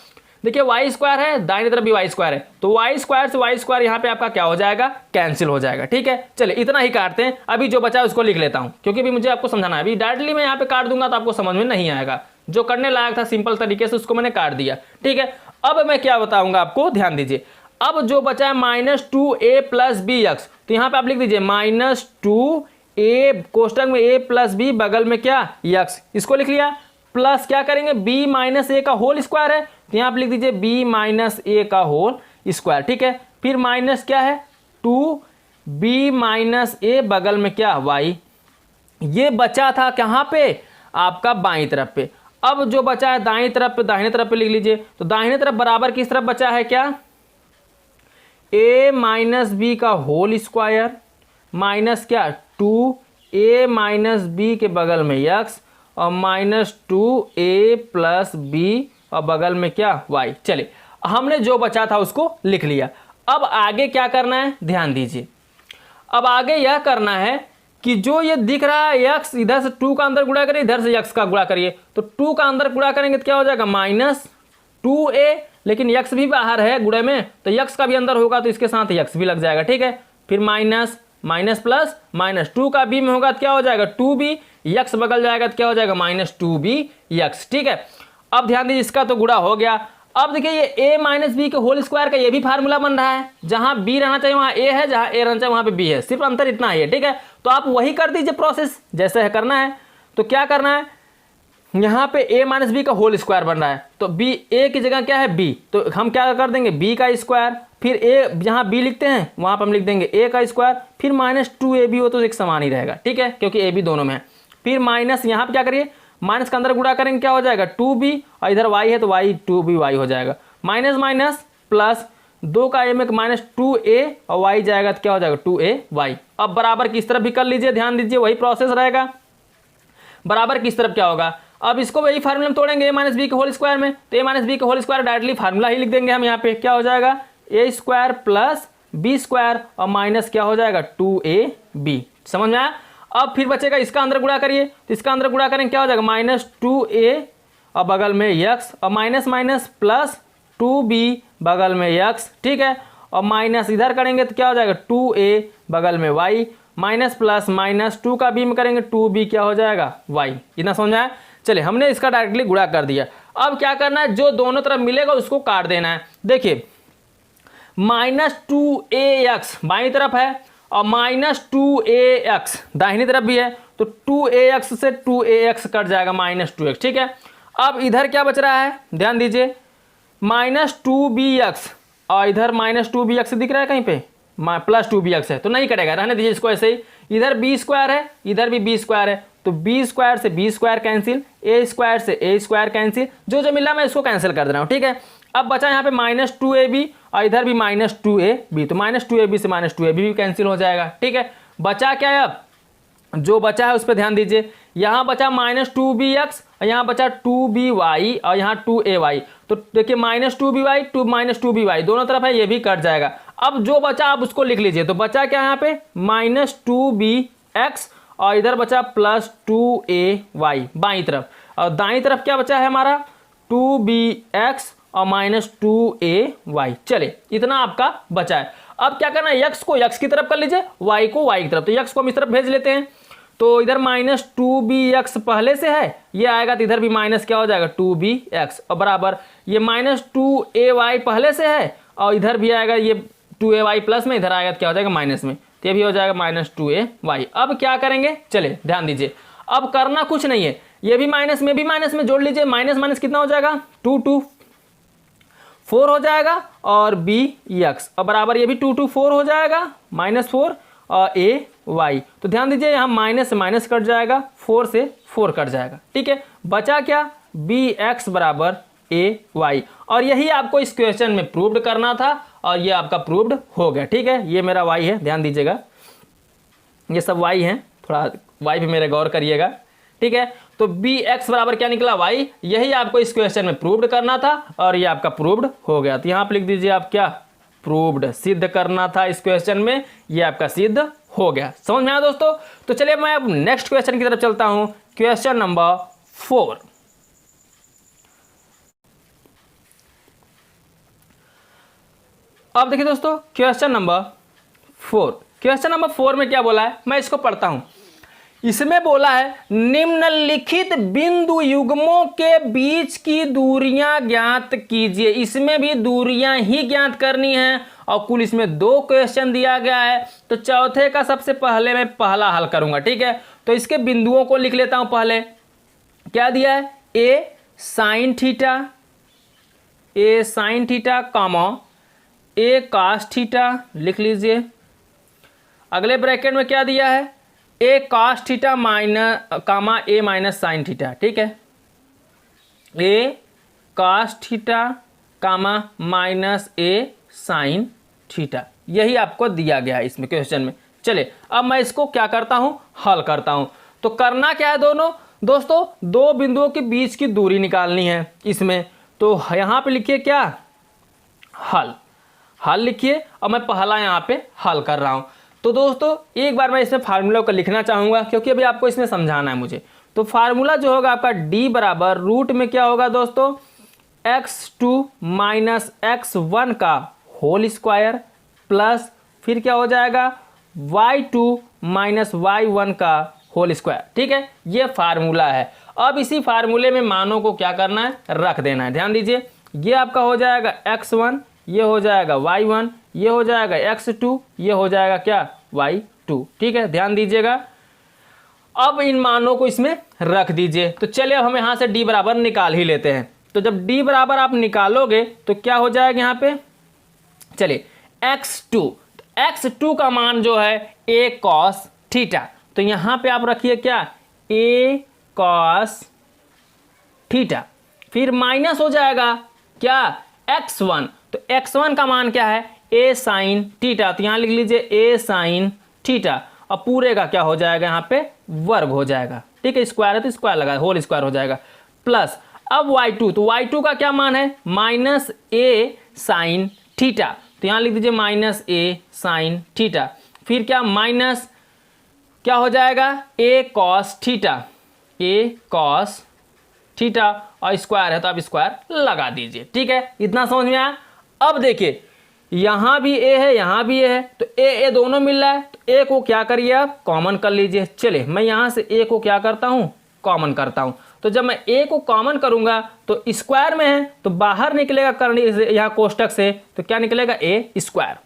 देखिए वाई स्क्वायर है, दाहिनी तरफ भी वाई स्क्वायर है, तो वाई स्क्वायर से वाई स्क्वायर यहाँ पे आपका क्या हो जाएगा कैंसिल हो जाएगा, ठीक है। चलिए इतना ही काटते हैं, अभी जो बचा है उसको लिख लेता हूँ क्योंकि अभी मुझे आपको समझाना है। अभी डायरेक्टली मैं यहाँ पे काट दूंगा तो आपको समझ में नहीं आएगा, जो करने लायक था सिंपल तरीके से उसको मैंने काट दिया, ठीक है। अब मैं क्या बताऊंगा आपको, ध्यान दीजिए। अब जो बचा है minus 2a plus B x, तो यहाँ पे आप लिख दीजिए माइनस 2a कोष्टक में a प्लस बी बगल में क्या x, इसको लिख लिया, प्लस क्या करेंगे b माइनस ए का होल स्क्वायर है, तो यहाँ पे लिख दीजिए b माइनस ए का होल स्क्वायर, ठीक है। फिर माइनस क्या है 2b माइनस ए बगल में क्या y, ये बचा था कहाँ पे आपका बाईं तरफ पे। अब जो बचा है दाईं तरफ पे, दाहिने तरफ पे लिख लीजिए, तो दाहिने तरफ बराबर किस तरफ बचा है क्या a माइनस बी का होल स्क्वायर माइनस क्या 2a माइनस बी के बगल में x और माइनस 2a प्लस बी और बगल में क्या y। चलिए हमने जो बचा था उसको लिख लिया। अब आगे क्या करना है ध्यान दीजिए, अब आगे यह करना है कि जो ये दिख रहा है x, इधर से 2 का अंदर गुणा करिए, इधर से x का गुणा करिए, तो 2 का अंदर गुणा करेंगे तो क्या हो जाएगा माइनस 2a, लेकिन x भी बाहर है गुणे में, तो x का भी अंदर होगा तो इसके साथ x भी लग जाएगा, ठीक है। फिर माइनस माइनस प्लस माइनस 2 का b में होगा तो क्या हो जाएगा 2b, x बगल जाएगा तो क्या हो जाएगा माइनस 2bx, ठीक है। अब ध्यान दीजिए इसका तो गुणा हो गया। अब देखिए ये a माइनस बी के होल स्क्वायर का ये भी फार्मूला बन रहा है, जहां b रहना चाहिए वहां a है, जहां a रहना चाहिए वहां पे b है, सिर्फ अंतर इतना ही है, ठीक है। तो आप वही कर दीजिए प्रोसेस जैसे है करना है। तो क्या करना है, यहाँ पे a माइनस बी का होल स्क्वायर बन रहा है, तो b a की जगह क्या है b, तो हम क्या कर देंगे b का स्क्वायर, फिर a जहाँ b लिखते हैं वहाँ पर हम लिख देंगे a का स्क्वायर, फिर माइनस 2ab हो तो एक समान ही रहेगा, ठीक है, क्योंकि a b दोनों में है। फिर माइनस यहाँ पे क्या करिए माइनस का अंदर गुणा करेंगे क्या हो जाएगा 2b, और इधर y है तो y 2by हो जाएगा, माइनस माइनस प्लस 2 का a में माइनस 2a और y जाएगा तो क्या हो जाएगा 2ay। अब बराबर किस तरफ भी कर लीजिए, ध्यान दीजिए वही प्रोसेस रहेगा। बराबर किस तरफ क्या होगा, अब इसको वही फार्मूला में तोड़ेंगे a माइनस बी के होल स्क्वायर में, तो a माइनस बी के होल स्क्वायर डायरेक्टली फार्मूला ही लिख देंगे हम यहाँ पे, क्या हो जाएगा a square plus B square और माइनस क्या हो जाएगा 2ab। समझ में आया। अब फिर बचेगा इसका अंदर गुणा करिए, तो इसका अंदर गुणा करेंगे क्या हो जाएगा माइनस 2a और बगल में x और माइनस माइनस प्लस 2b बगल में x, ठीक है, और माइनस इधर करेंगे तो क्या हो जाएगा 2a बगल में y, माइनस प्लस माइनस 2 का b में करेंगे 2b क्या हो जाएगा y। इतना समझ आया। चलिए हमने इसका डायरेक्टली गुणा कर दिया। अब क्या करना है, जो दोनों तरफ मिलेगा उसको काट देना है। देखिए माइनस 2ax बाईं तरफ है और माइनस 2ax दाहिनी तरफ भी है, तो 2ax से 2ax कट जाएगा माइनस 2x, ठीक है। अब इधर क्या बच रहा है, ध्यान दीजिए माइनस 2bx और इधर माइनस 2bx दिख रहा है कहीं पे, प्लस 2bx है तो नहीं कटेगा, रहने दीजिए इसको ऐसे ही। इधर b स्क्वायर है, इधर भी b स्क्वायर है, तो b स्क्वायर से b square cancel, a square से a स्क्वायर कैंसिल, जो मिला मैं इसको कैंसिल कर दे रहा हूँ, ठीक है। अब बचा यहाँ पे माइनस 2ab और इधर भी माइनस 2ab, तो माइनस 2ab से माइनस 2ab भी कैंसिल हो जाएगा, ठीक है। बचा क्या है, अब जो बचा है उस पर ध्यान दीजिए। यहाँ बचा माइनस 2bx और यहाँ बचा 2by और यहाँ 2ay, तो देखिए minus 2by to minus 2by दोनों तरफ है, ये भी कट जाएगा। अब जो बचा आप उसको लिख लीजिए, तो बचा क्या यहाँ पे माइनस 2bx और इधर बचा प्लस 2ay बाईं तरफ, और दाईं तरफ क्या बचा है हमारा 2bx और माइनस 2ay। चले इतना आपका बचा है। अब क्या करना है, x को x की तरफ कर लीजिए, y को y की तरफ, तो x को हम इस तरफ भेज लेते हैं, तो इधर माइनस 2bx पहले से है, ये आएगा तो इधर भी माइनस क्या हो जाएगा 2bx और बराबर ये माइनस 2ay पहले से है और इधर भी आएगा ये 2ay प्लस में, इधर आएगा तो क्या हो जाएगा माइनस में, तो ये भी हो जाएगा माइनस 2ay। अब क्या करेंगे, चले ध्यान दीजिए, अब करना कुछ नहीं है, ये भी माइनस में भी माइनस में जोड़ लीजिए, माइनस माइनस कितना हो जाएगा 2 2 4 हो जाएगा और bx और बराबर ये भी 2 2 4 हो जाएगा माइनस 4 और ay। तो ध्यान दीजिए यहाँ माइनस से माइनस कट जाएगा, 4 से 4 कट जाएगा, ठीक है। बचा क्या bx बराबर ay, और यही आपको इस क्वेश्चन में प्रूव्ड करना था और ये आपका प्रूव्ड हो गया, ठीक है। ये मेरा y है, ध्यान दीजिएगा ये सब y है, थोड़ा y पे मेरे गौर करिएगा, ठीक है। तो bx बराबर क्या निकला y, यही आपको इस क्वेश्चन में प्रूव्ड करना था और ये आपका प्रूव्ड हो गया। तो यहाँ पे लिख दीजिए आप क्या प्रूव्ड, सिद्ध करना था इस क्वेश्चन में, ये आपका सिद्ध हो गया। समझ में आया दोस्तों। तो चलिए मैं अब नेक्स्ट क्वेश्चन की तरफ चलता हूं, क्वेश्चन नंबर 4। अब देखिए दोस्तों क्वेश्चन नंबर 4, क्वेश्चन नंबर 4 में क्या बोला है, मैं इसको पढ़ता हूं। इसमें बोला है निम्नलिखित बिंदु युग्मों के बीच की दूरियां ज्ञात कीजिए। इसमें भी दूरियां ही ज्ञात करनी है और कुल इसमें 2 क्वेश्चन दिया गया है, तो चौथे का सबसे पहले मैं पहला हल करूंगा, ठीक है। तो इसके बिंदुओं को लिख लेता हूं। पहले क्या दिया है, a sin theta comma a cos theta लिख लीजिए। अगले ब्रैकेट में क्या दिया है, a cos theta minus comma a minus sine theta, ठीक है। a cos theta comma minus a sine theta, यही आपको दिया गया है इसमें क्वेश्चन में। चलिए अब मैं इसको क्या करता हूं, हल करता हूं। तो करना क्या है दोस्तों 2 बिंदुओं के बीच की दूरी निकालनी है इसमें। तो यहां पे लिखिए क्या हल लिखिए और मैं पहला यहाँ पे हल कर रहा हूँ। तो दोस्तों एक बार मैं इसमें फार्मूला को लिखना चाहूँगा क्योंकि अभी आपको इसमें समझाना है मुझे। तो फार्मूला जो होगा आपका d बराबर रूट में क्या होगा दोस्तों x2 माइनस x1 का होल स्क्वायर प्लस फिर क्या हो जाएगा y2 माइनस y1 का होल स्क्वायर, ठीक है। ये फार्मूला है। अब इसी फार्मूले में मानों को क्या करना है, रख देना है। ध्यान दीजिए ये आपका हो जाएगा x1, ये हो जाएगा y1, ये हो जाएगा x2, ये हो जाएगा क्या y2, ठीक है। ध्यान दीजिएगा अब इन मानों को इसमें रख दीजिए। तो चलिए अब हम यहाँ से d बराबर निकाल ही लेते हैं। तो जब d बराबर आप निकालोगे तो क्या हो जाएगा यहाँ पे, चलिए x2 का मान जो है a cos थीटा, तो यहाँ पे आप रखिए क्या a cos थीटा, फिर माइनस हो जाएगा क्या x1, तो x1 का मान क्या है, a साइन थीटा, तो यहाँ लिख लीजिए a साइन थीटा, और पूरे का क्या हो जाएगा यहाँ पे वर्ग हो जाएगा, ठीक है, स्क्वायर है तो स्क्वायर लगा, होल स्क्वायर हो जाएगा, प्लस अब y2, तो y2 का क्या मान है, माइनस a साइन थीटा, तो यहाँ लिख दीजिए माइनस a साइन थीटा, फिर क्या माइनस क्या हो जाएगा a cos theta, a cos theta, और स्क्वायर है तो आप स्क्वायर लगा दीजिए, ठीक है, इतना समझ में आया। अब देखिए यहाँ भी a है, यहाँ भी a है, तो a दोनों मिल रहा है, तो a को क्या करिए आप कॉमन कर लीजिए। चलिए मैं यहाँ से a को क्या करता हूँ, कॉमन करता हूँ, तो जब मैं a को कॉमन करूँगा तो स्क्वायर में है तो बाहर निकलेगा करनी से यहाँ कोष्टक से, तो क्या निकलेगा a स्क्वायर,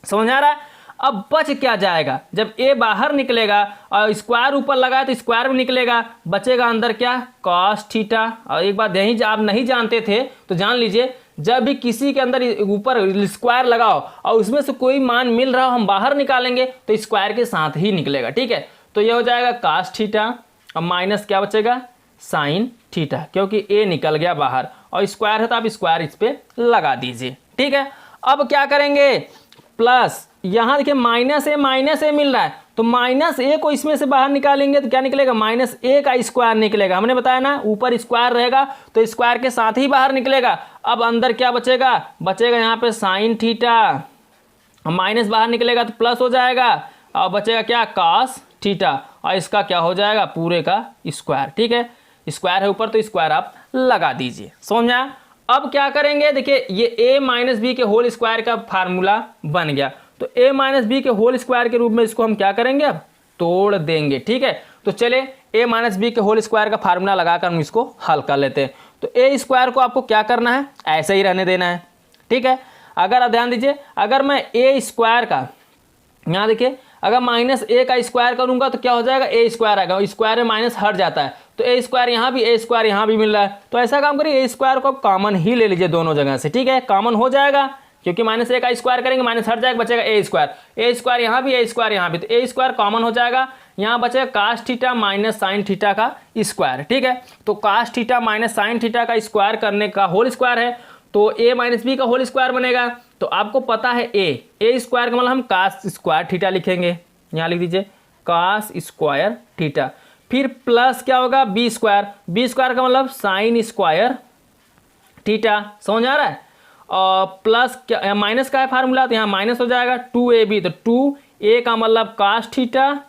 समझ आ रहा है। अब बच क्या जाएगा, जब a बाहर निकलेगा और स्क्वायर ऊपर लगा तो स्क्वायर में निकलेगा, बचेगा अंदर क्या कॉस थीटा। और एक बात यही आप नहीं जानते थे तो जान लीजिए, जब भी किसी के अंदर ऊपर स्क्वायर लगाओ और उसमें से कोई मान मिल रहा हो हम बाहर निकालेंगे तो स्क्वायर के साथ ही निकलेगा, ठीक है। तो ये हो जाएगा कॉस थीटा और माइनस क्या बचेगा साइन थीटा, क्योंकि a निकल गया बाहर और स्क्वायर है तो आप स्क्वायर इस पे लगा दीजिए, ठीक है। अब क्या करेंगे, प्लस यहाँ देखिए माइनस ए मिल रहा है, तो माइनस ए को इसमें से बाहर निकालेंगे तो क्या निकलेगा माइनस ए का स्क्वायर निकलेगा, हमने बताया ना ऊपर स्क्वायर रहेगा तो स्क्वायर के साथ ही बाहर निकलेगा। अब अंदर क्या बचेगा, बचेगा यहाँ पे साइन थीटा, माइनस बाहर निकलेगा तो प्लस हो जाएगा और बचेगा क्या कॉस थीटा, और इसका क्या हो जाएगा पूरे का स्क्वायर, ठीक है, स्क्वायर है ऊपर तो स्क्वायर आप लगा दीजिए, समझ में आया। अब क्या करेंगे, देखिए ये a माइनस बी के होल स्क्वायर का फार्मूला बन गया, तो a माइनस बी के होल स्क्वायर के रूप में इसको हम क्या करेंगे अब तोड़ देंगे, ठीक है। तो चले a माइनस बी के होल स्क्वायर का फार्मूला लगाकर हम इसको हल कर लेते हैं। तो a स्क्वायर को आपको क्या करना है, ऐसे ही रहने देना है, ठीक है। अगर आप ध्यान दीजिए, अगर मैं a स्क्वायर का यहाँ देखिए अगर माइनस a का स्क्वायर करूंगा तो क्या हो जाएगा a स्क्वायर आएगा, स्क्वायर में माइनस हट जाता है तो a स्क्वायर यहाँ भी a स्क्वायर यहाँ भी मिल रहा है, तो ऐसा काम करिए a स्क्वायर को कॉमन ही ले लीजिए दोनों जगह से, ठीक है, कॉमन हो जाएगा क्योंकि माइनस a का स्क्वायर करेंगे माइनस हट जाएगा, बचेगा a स्क्वायर यहाँ भी a स्क्वायर यहाँ भी, तो a स्क्वायर कॉमन हो जाएगा, यहाँ बचेगा cos theta minus sine theta का स्क्वायर, ठीक है। तो cos theta minus sine theta का स्क्वायर करने का होल स्क्वायर है तो a माइनस बी का होल स्क्वायर बनेगा। तो आपको पता है a स्क्वायर का मतलब हम कास स्क्वायर थीटा लिखेंगे, यहाँ लिख दीजिए कास स्क्वायर थीटा, फिर प्लस क्या होगा बी स्क्वायर का मतलब साइन स्क्वायर थीटा, समझ आ रहा है। और प्लस क्या माइनस का है फार्मूला तो यहाँ माइनस हो जाएगा 2ab, तो 2a का मतलब cos theta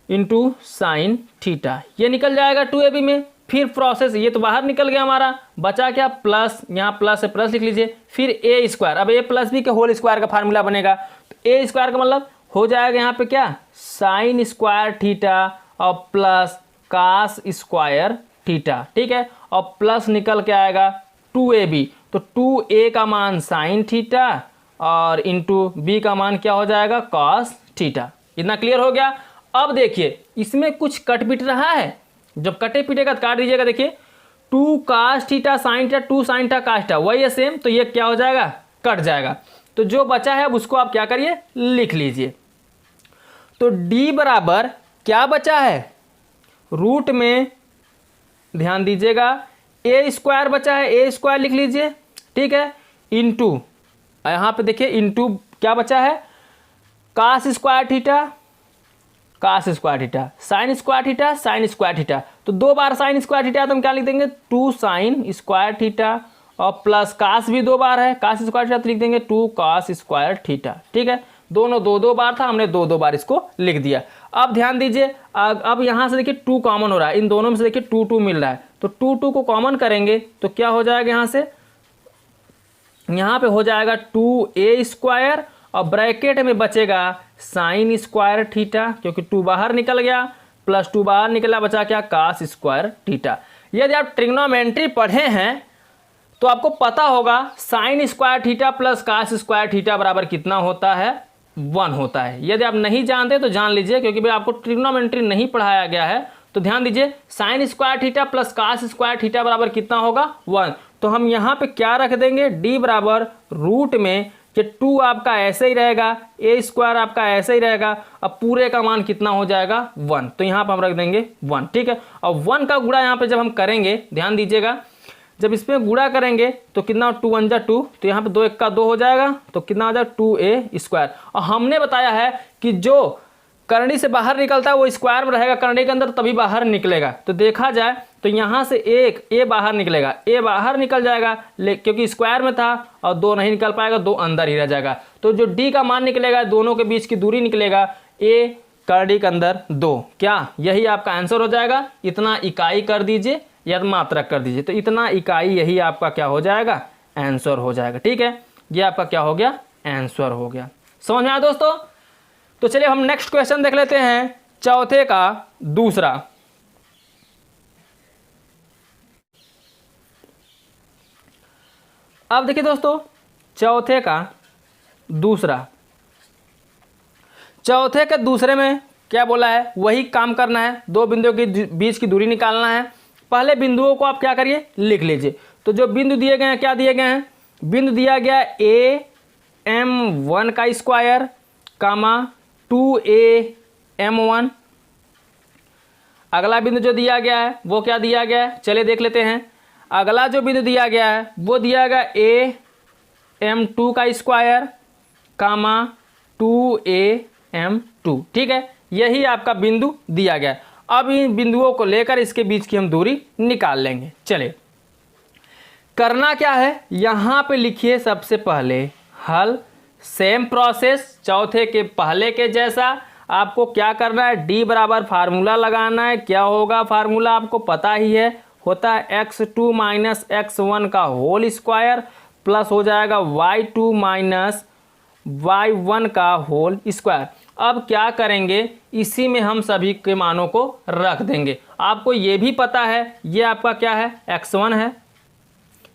into sine theta, ये निकल जाएगा 2ab में। फिर प्रोसेस ये तो बाहर निकल गया हमारा, बचा क्या प्लस, यहाँ प्लस है प्लस लिख लीजिए, फिर a स्क्वायर, अब a प्लस बी के होल स्क्वायर का फार्मूला बनेगा, तो a स्क्वायर का मतलब हो जाएगा यहाँ पे क्या साइन स्क्वायर थीटा और प्लस कास स्क्वायर थीटा, ठीक है, और प्लस निकल के आएगा 2ab, तो 2a का मान साइन थीटा और इंटू बी का मान क्या हो जाएगा कॉस थीटा। इतना क्लियर हो गया। अब देखिए इसमें कुछ कट पिट रहा है, जब कटे पिटेगा तो काट दीजिएगा, देखिए 2 cos theta sine theta 2 sine theta cos theta वही है सेम, तो ये क्या हो जाएगा कट जाएगा, तो जो बचा है अब उसको आप क्या करिए लिख लीजिए। तो d बराबर क्या बचा है, रूट में ध्यान दीजिएगा a स्क्वायर बचा है, a स्क्वायर लिख लीजिए, ठीक है, इंटू यहाँ पे देखिए इंटू क्या बचा है cos square theta sine square theta, तो 2 बार साइन स्क्वायर थीटा तो हम क्या लिख देंगे 2 साइन स्क्वायर थीटा, और प्लस कास भी 2 बार है कास स्क्वायर थीटा तो लिख देंगे 2 कास स्क्वायर थीटा, ठीक है, दोनों 2 बार था, हमने 2 बार इसको लिख दिया। अब ध्यान दीजिए अब यहाँ से देखिए 2 कॉमन हो रहा है, इन दोनों में से देखिए 2 मिल रहा है, तो 2 को कॉमन करेंगे तो क्या हो जाएगा यहाँ से, यहाँ पे हो जाएगा 2a स्क्वायर और ब्रैकेट में बचेगा साइन स्क्वायर थीटा क्योंकि 2 बाहर निकल गया, प्लस 2 बाहर निकला, बचा क्या कास स्क्वायर थीटा। यदि आप ट्रिग्नोमेट्री पढ़े हैं तो आपको पता होगा sine square theta plus cos square theta बराबर कितना होता है 1 होता है। यदि आप नहीं जानते तो जान लीजिए, क्योंकि भाई आपको ट्रिग्नोमेट्री नहीं पढ़ाया गया है, तो ध्यान दीजिए sine square theta plus cos square theta बराबर कितना होगा 1। तो हम यहाँ पे क्या रख देंगे d बराबर रूट में कि 2 आपका ऐसे ही रहेगा, a स्क्वायर आपका ऐसे ही रहेगा, अब पूरे का मान कितना हो जाएगा 1, तो यहाँ पर हम रख देंगे 1, ठीक है। और 1 का गुणा यहाँ पे जब हम करेंगे ध्यान दीजिएगा, जब इसमें गुणा करेंगे तो कितना 2 1 जा 2, तो यहाँ पे 2 1 का 2 हो जाएगा, तो कितना हो जाएगा 2a²। और हमने बताया है कि जो करनी से बाहर निकलता है वो स्क्वायर में रहेगा, करनी के अंदर तभी बाहर निकलेगा। तो देखा जाए तो यहाँ से एक ए बाहर निकलेगा, ए बाहर निकल जाएगा क्योंकि स्क्वायर में था, और 2 नहीं निकल पाएगा, 2 अंदर ही रह जाएगा। तो जो डी का मान निकलेगा, दोनों के बीच की दूरी निकलेगा, ए करनी के अंदर 2, क्या यही आपका आंसर हो जाएगा। इतना इकाई कर दीजिए या मात्रक कर दीजिए, तो इतना इकाई यही आपका क्या हो जाएगा, आंसर हो जाएगा। ठीक है, ये आपका क्या हो गया, आंसर हो गया। समझ में आया दोस्तों? तो चलिए हम नेक्स्ट क्वेश्चन देख लेते हैं, चौथे का दूसरा। अब देखिए दोस्तों, चौथे का दूसरा, चौथे के दूसरे में क्या बोला है, वही काम करना है, दो बिंदुओं के बीच की दूरी निकालना है। पहले बिंदुओं को आप क्या करिए, लिख लीजिए। तो जो बिंदु दिए गए हैं, क्या दिए गए हैं, बिंदु दिया गया am1 का स्क्वायर कामा 2am1। अगला बिंदु जो दिया गया है वो क्या दिया गया है, चलिए देख लेते हैं। अगला जो बिंदु दिया गया है वो दिया गया am2 का स्क्वायर कामा 2am2। ठीक है, यही आपका बिंदु दिया गया है। अब इन बिंदुओं को लेकर इसके बीच की हम दूरी निकाल लेंगे। चलिए करना क्या है, यहाँ पे लिखिए सबसे पहले हल, सेम प्रोसेस चौथे के पहले के जैसा। आपको क्या करना है, डी बराबर फार्मूला लगाना है। क्या होगा फार्मूला, आपको पता ही है, होता है x2 माइनस x1 का होल स्क्वायर प्लस हो जाएगा y2 माइनस y1 का होल स्क्वायर। अब क्या करेंगे, इसी में हम सभी के मानों को रख देंगे। आपको ये भी पता है, ये आपका क्या है, x1 है,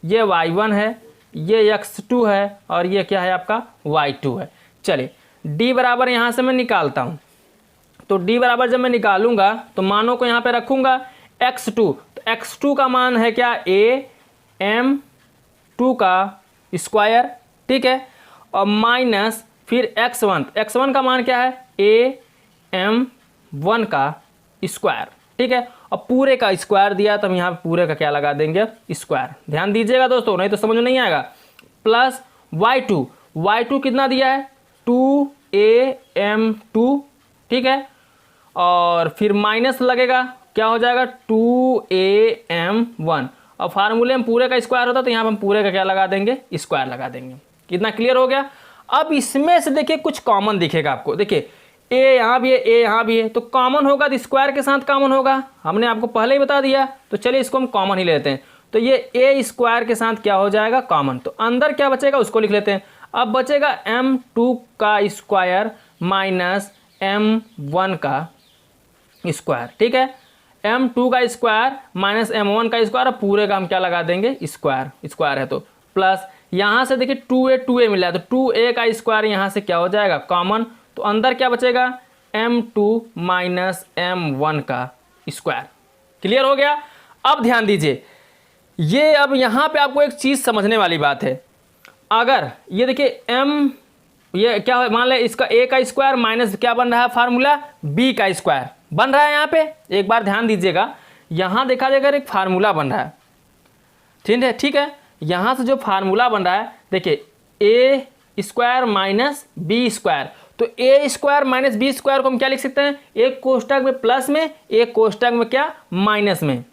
ये y1 है, ये x2 है, और ये क्या है आपका y2 है। चलिए d बराबर यहाँ से मैं निकालता हूँ। तो d बराबर जब मैं निकालूंगा तो मानों को यहाँ पे रखूंगा x2। तो x2 का मान है क्या, am2 का स्क्वायर। ठीक है, और माइनस फिर x1, x1 का मान क्या है, am1 का स्क्वायर। ठीक है, और पूरे का स्क्वायर दिया तो हम यहाँ पे पूरे का क्या लगा देंगे, स्क्वायर। ध्यान दीजिएगा दोस्तों, नहीं तो समझ में नहीं आएगा। प्लस y2, y2 कितना दिया है, 2am2। ठीक है, और फिर माइनस लगेगा, क्या हो जाएगा 2am1, और फार्मूले में पूरे का स्क्वायर होता तो यहाँ पर हम पूरे का क्या लगा देंगे, स्क्वायर लगा देंगे। कितना क्लियर हो गया। अब इसमें से देखिए कुछ कॉमन दिखेगा आपको, देखिए ए यहाँ भी है, ए यहाँ भी है, तो कॉमन होगा तो स्क्वायर के साथ कॉमन होगा, हमने आपको पहले ही बता दिया। तो चलिए इसको हम कॉमन ही लेते हैं। तो ये ए स्क्वायर के साथ क्या हो जाएगा, कॉमन। तो अंदर क्या बचेगा उसको लिख लेते हैं। अब बचेगा m2 का स्क्वायर माइनस m1 का स्क्वायर। ठीक है, m2 का स्क्वायर माइनस m1 का स्क्वायर, और पूरे का हम क्या लगा देंगे, स्क्वायर। स्क्वायर है तो प्लस, यहाँ से देखिए 2a मिला है, तो 2a का स्क्वायर यहाँ से क्या हो जाएगा, कॉमन। तो अंदर क्या बचेगा, m2 माइनस m1 का स्क्वायर। क्लियर हो गया। अब ध्यान दीजिए, ये अब यहाँ पे आपको एक चीज़ समझने वाली बात है। अगर ये देखिए m, ये क्या है, मान लें इसका a का स्क्वायर माइनस क्या बन रहा है, फार्मूला b का स्क्वायर बन रहा है। यहाँ पे एक बार ध्यान दीजिएगा, यहाँ देखा जाएगा एक फार्मूला बन रहा है। ठीक है, यहाँ से जो फार्मूला बन रहा है, देखिए a square minus b square. तो a square minus B square को हम क्या लिख सकते हैं, एक कोष्टक में प्लस में, एक कोष्टक में क्या, माइनस में,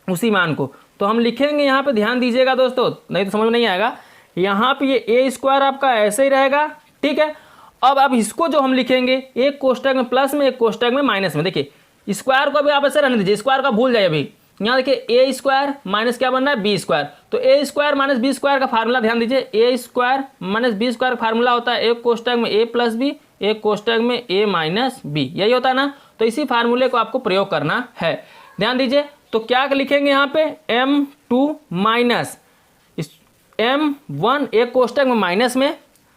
उसी मान को। तो हम लिखेंगे यहाँ पे, ध्यान दीजिएगा दोस्तों, नहीं तो समझ में नहीं आएगा। यहाँ पे ये a स्क्वायर आपका ऐसे ही रहेगा। ठीक है, अब इसको जो हम लिखेंगे, एक कोष्टक में प्लस में, एक कोष्टक में माइनस में। देखिए स्क्वायर को भी आप ऐसे रहने दीजिए, स्क्वायर का भूल जाइए। अभी यहाँ देखिए a स्क्वायर माइनस क्या बन रहा है, बी स्क्वायर। तो a square minus B square का फार्मूला ध्यान दीजिए, a square minus B square का फार्मूला होता है एक कोष्टक में a प्लस बी, एक कोष्टक में a माइनस बी, यही होता है ना। तो इसी फार्मूले को आपको प्रयोग करना है। ध्यान दीजिए, तो क्या लिखेंगे यहाँ पे, m2 माइनस m1, एक कोष्टक में माइनस में,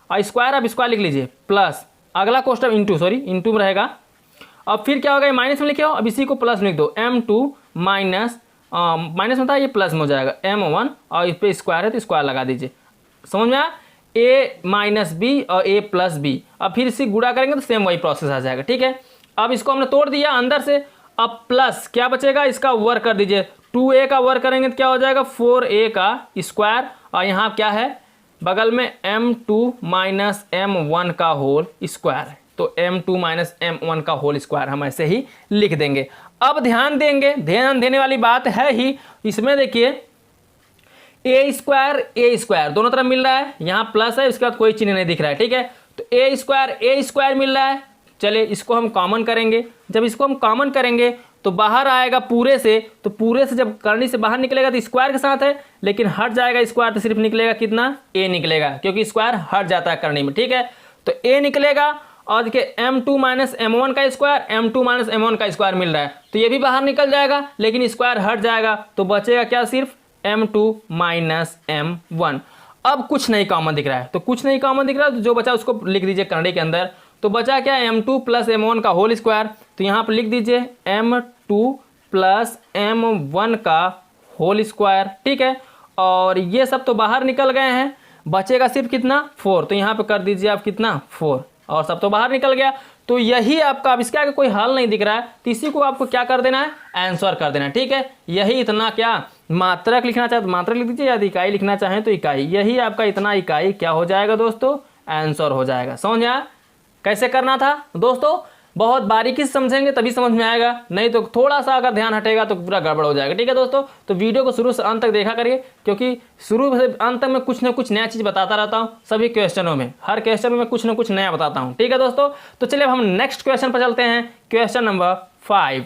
और स्क्वायर आप स्क्वायर लिख लीजिए, प्लस अगला कोष्टक इंटू में रहेगा। अब फिर क्या होगा, माइनस में लिखे हो, अब इसी को प्लस में लिख दो, m2 माइनस में था, ये प्लस में हो जाएगा m1, और इस पर स्क्वायर है तो स्क्वायर लगा दीजिए। समझ में आया, a माइनस बी और a प्लस बी। अब फिर इसी गुणा करेंगे तो सेम वही प्रोसेस आ जाएगा। ठीक है, अब इसको हमने तोड़ दिया अंदर से। अब प्लस क्या बचेगा, इसका वर्ग कर दीजिए, 2a का वर्ग करेंगे तो क्या हो जाएगा 4a का स्क्वायर, और यहाँ क्या है बगल में m2 माइनस m1 का होल स्क्वायर है, तो m2 माइनस m1 का होल स्क्वायर हम ऐसे ही लिख देंगे। अब ध्यान देंगे, ध्यान देने वाली बात है ही, इसमें देखिए ए स्क्वायर दोनों तरफ मिल रहा है, यहाँ प्लस है, इसके बाद कोई चिन्ह नहीं दिख रहा है, ठीक है। तो ए स्क्वायर मिल रहा है, चलिए इसको हम कॉमन करेंगे। जब इसको हम कॉमन करेंगे तो बाहर आएगा पूरे से, तो पूरे से जब करनी से बाहर निकलेगा तो स्क्वायर के साथ है, लेकिन हट जाएगा स्क्वायर तो सिर्फ निकलेगा कितना, ए निकलेगा, क्योंकि स्क्वायर हट जाता है करनी में, ठीक है। तो ए निकलेगा, और देखिए m2 माइनस m1 का स्क्वायर, m2 माइनस m1 का स्क्वायर मिल रहा है, तो ये भी बाहर निकल जाएगा, लेकिन स्क्वायर हट जाएगा, तो बचेगा क्या, सिर्फ m2 माइनस m1। अब कुछ नहीं कॉमन दिख रहा है, तो कुछ नहीं कॉमन दिख रहा है, तो जो बचा उसको लिख दीजिए करने के अंदर। तो बचा क्या, m2 प्लस m1 का होल स्क्वायर, तो यहाँ पर लिख दीजिए m2 प्लस m1 का होल स्क्वायर, ठीक है। और ये सब तो बाहर निकल गए हैं, बचेगा सिर्फ कितना 4, तो यहाँ पे कर दीजिए आप कितना 4, और सब तो बाहर निकल गया। तो यही आपका, अब इसके आगे कोई हल नहीं दिख रहा है, तो इसी को आपको क्या कर देना है, आंसर कर देना है, ठीक है। यही इतना क्या मात्रक लिखना चाहे तो मात्रक लिख दीजिए, यदि इकाई लिखना चाहें तो इकाई, यही आपका इतना इकाई क्या हो जाएगा दोस्तों, आंसर हो जाएगा। समझ आया कैसे करना था दोस्तों, बहुत बारीकी से समझेंगे तभी समझ में आएगा, नहीं तो थोड़ा सा अगर ध्यान हटेगा तो पूरा गड़बड़ हो जाएगा, ठीक है दोस्तों। तो वीडियो को शुरू से अंत तक देखा करिए, क्योंकि शुरू से अंत तक मैं कुछ ना कुछ नया चीज़ बताता रहता हूँ सभी क्वेश्चनों में, हर क्वेश्चन में मैं कुछ ना कुछ नया बताता हूँ, ठीक है दोस्तों। तो चलिए अब हम नेक्स्ट क्वेश्चन पर चलते हैं, क्वेश्चन नंबर 5।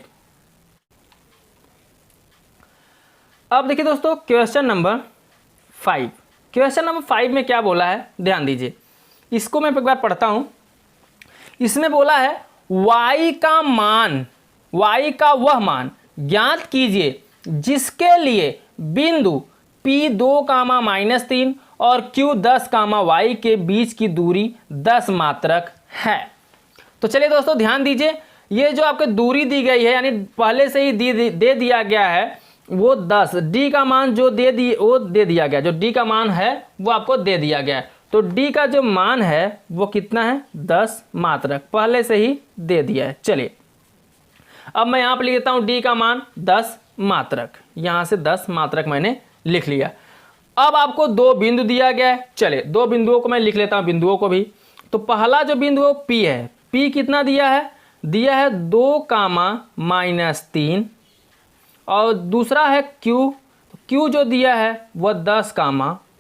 अब देखिए दोस्तों क्वेश्चन नंबर 5, क्वेश्चन नंबर 5 में क्या बोला है ध्यान दीजिए, इसको मैं एक बार पढ़ता हूँ। इसमें बोला है y का वह मान ज्ञात कीजिए जिसके लिए बिंदु P2, -3 और Q10, y के बीच की दूरी 10 मात्रक है। तो चलिए दोस्तों ध्यान दीजिए, ये जो आपको दूरी दी गई है, यानी पहले से ही दे दिया गया है वो 10, d का मान जो दे दिया गया, जो d का मान है वो आपको दे दिया गया है। तो d का जो मान है वो कितना है, 10 मात्रक, पहले से ही दे दिया है। चलिए अब मैं यहाँ पर लिख देता हूँ d का मान 10 मात्रक, यहाँ से 10 मात्रक मैंने लिख लिया। अब आपको दो बिंदु दिया गया है, चलिए दो बिंदुओं को मैं लिख लेता हूँ, बिंदुओं को भी। तो पहला जो बिंदु P है, P कितना दिया है, 2, -3, और दूसरा है Q जो दिया है वह 10,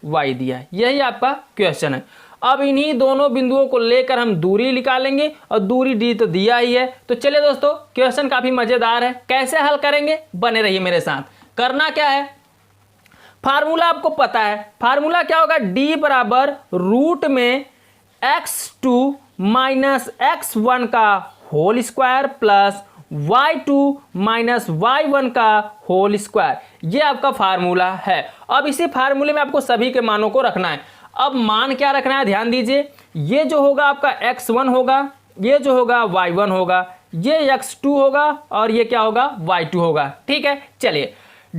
y दिया है। यही आपका क्वेश्चन है। अब इन्हीं दोनों बिंदुओं को लेकर हम दूरी निकालेंगे, और दूरी d तो दिया ही है। तो चलिए दोस्तों क्वेश्चन काफ़ी मज़ेदार है, कैसे हल करेंगे बने रहिए मेरे साथ। करना क्या है, फार्मूला आपको पता है, फार्मूला क्या होगा, d बराबर रूट में x2 माइनस x1 का whole square plus y2 minus y1 का होल स्क्वायर, ये आपका फार्मूला है। अब इसी फार्मूले में आपको सभी के मानों को रखना है। अब मान क्या रखना है ध्यान दीजिए, ये जो होगा आपका x1 होगा, ये जो होगा y1 होगा, ये x2 होगा, और ये क्या होगा y2 होगा, ठीक है। चलिए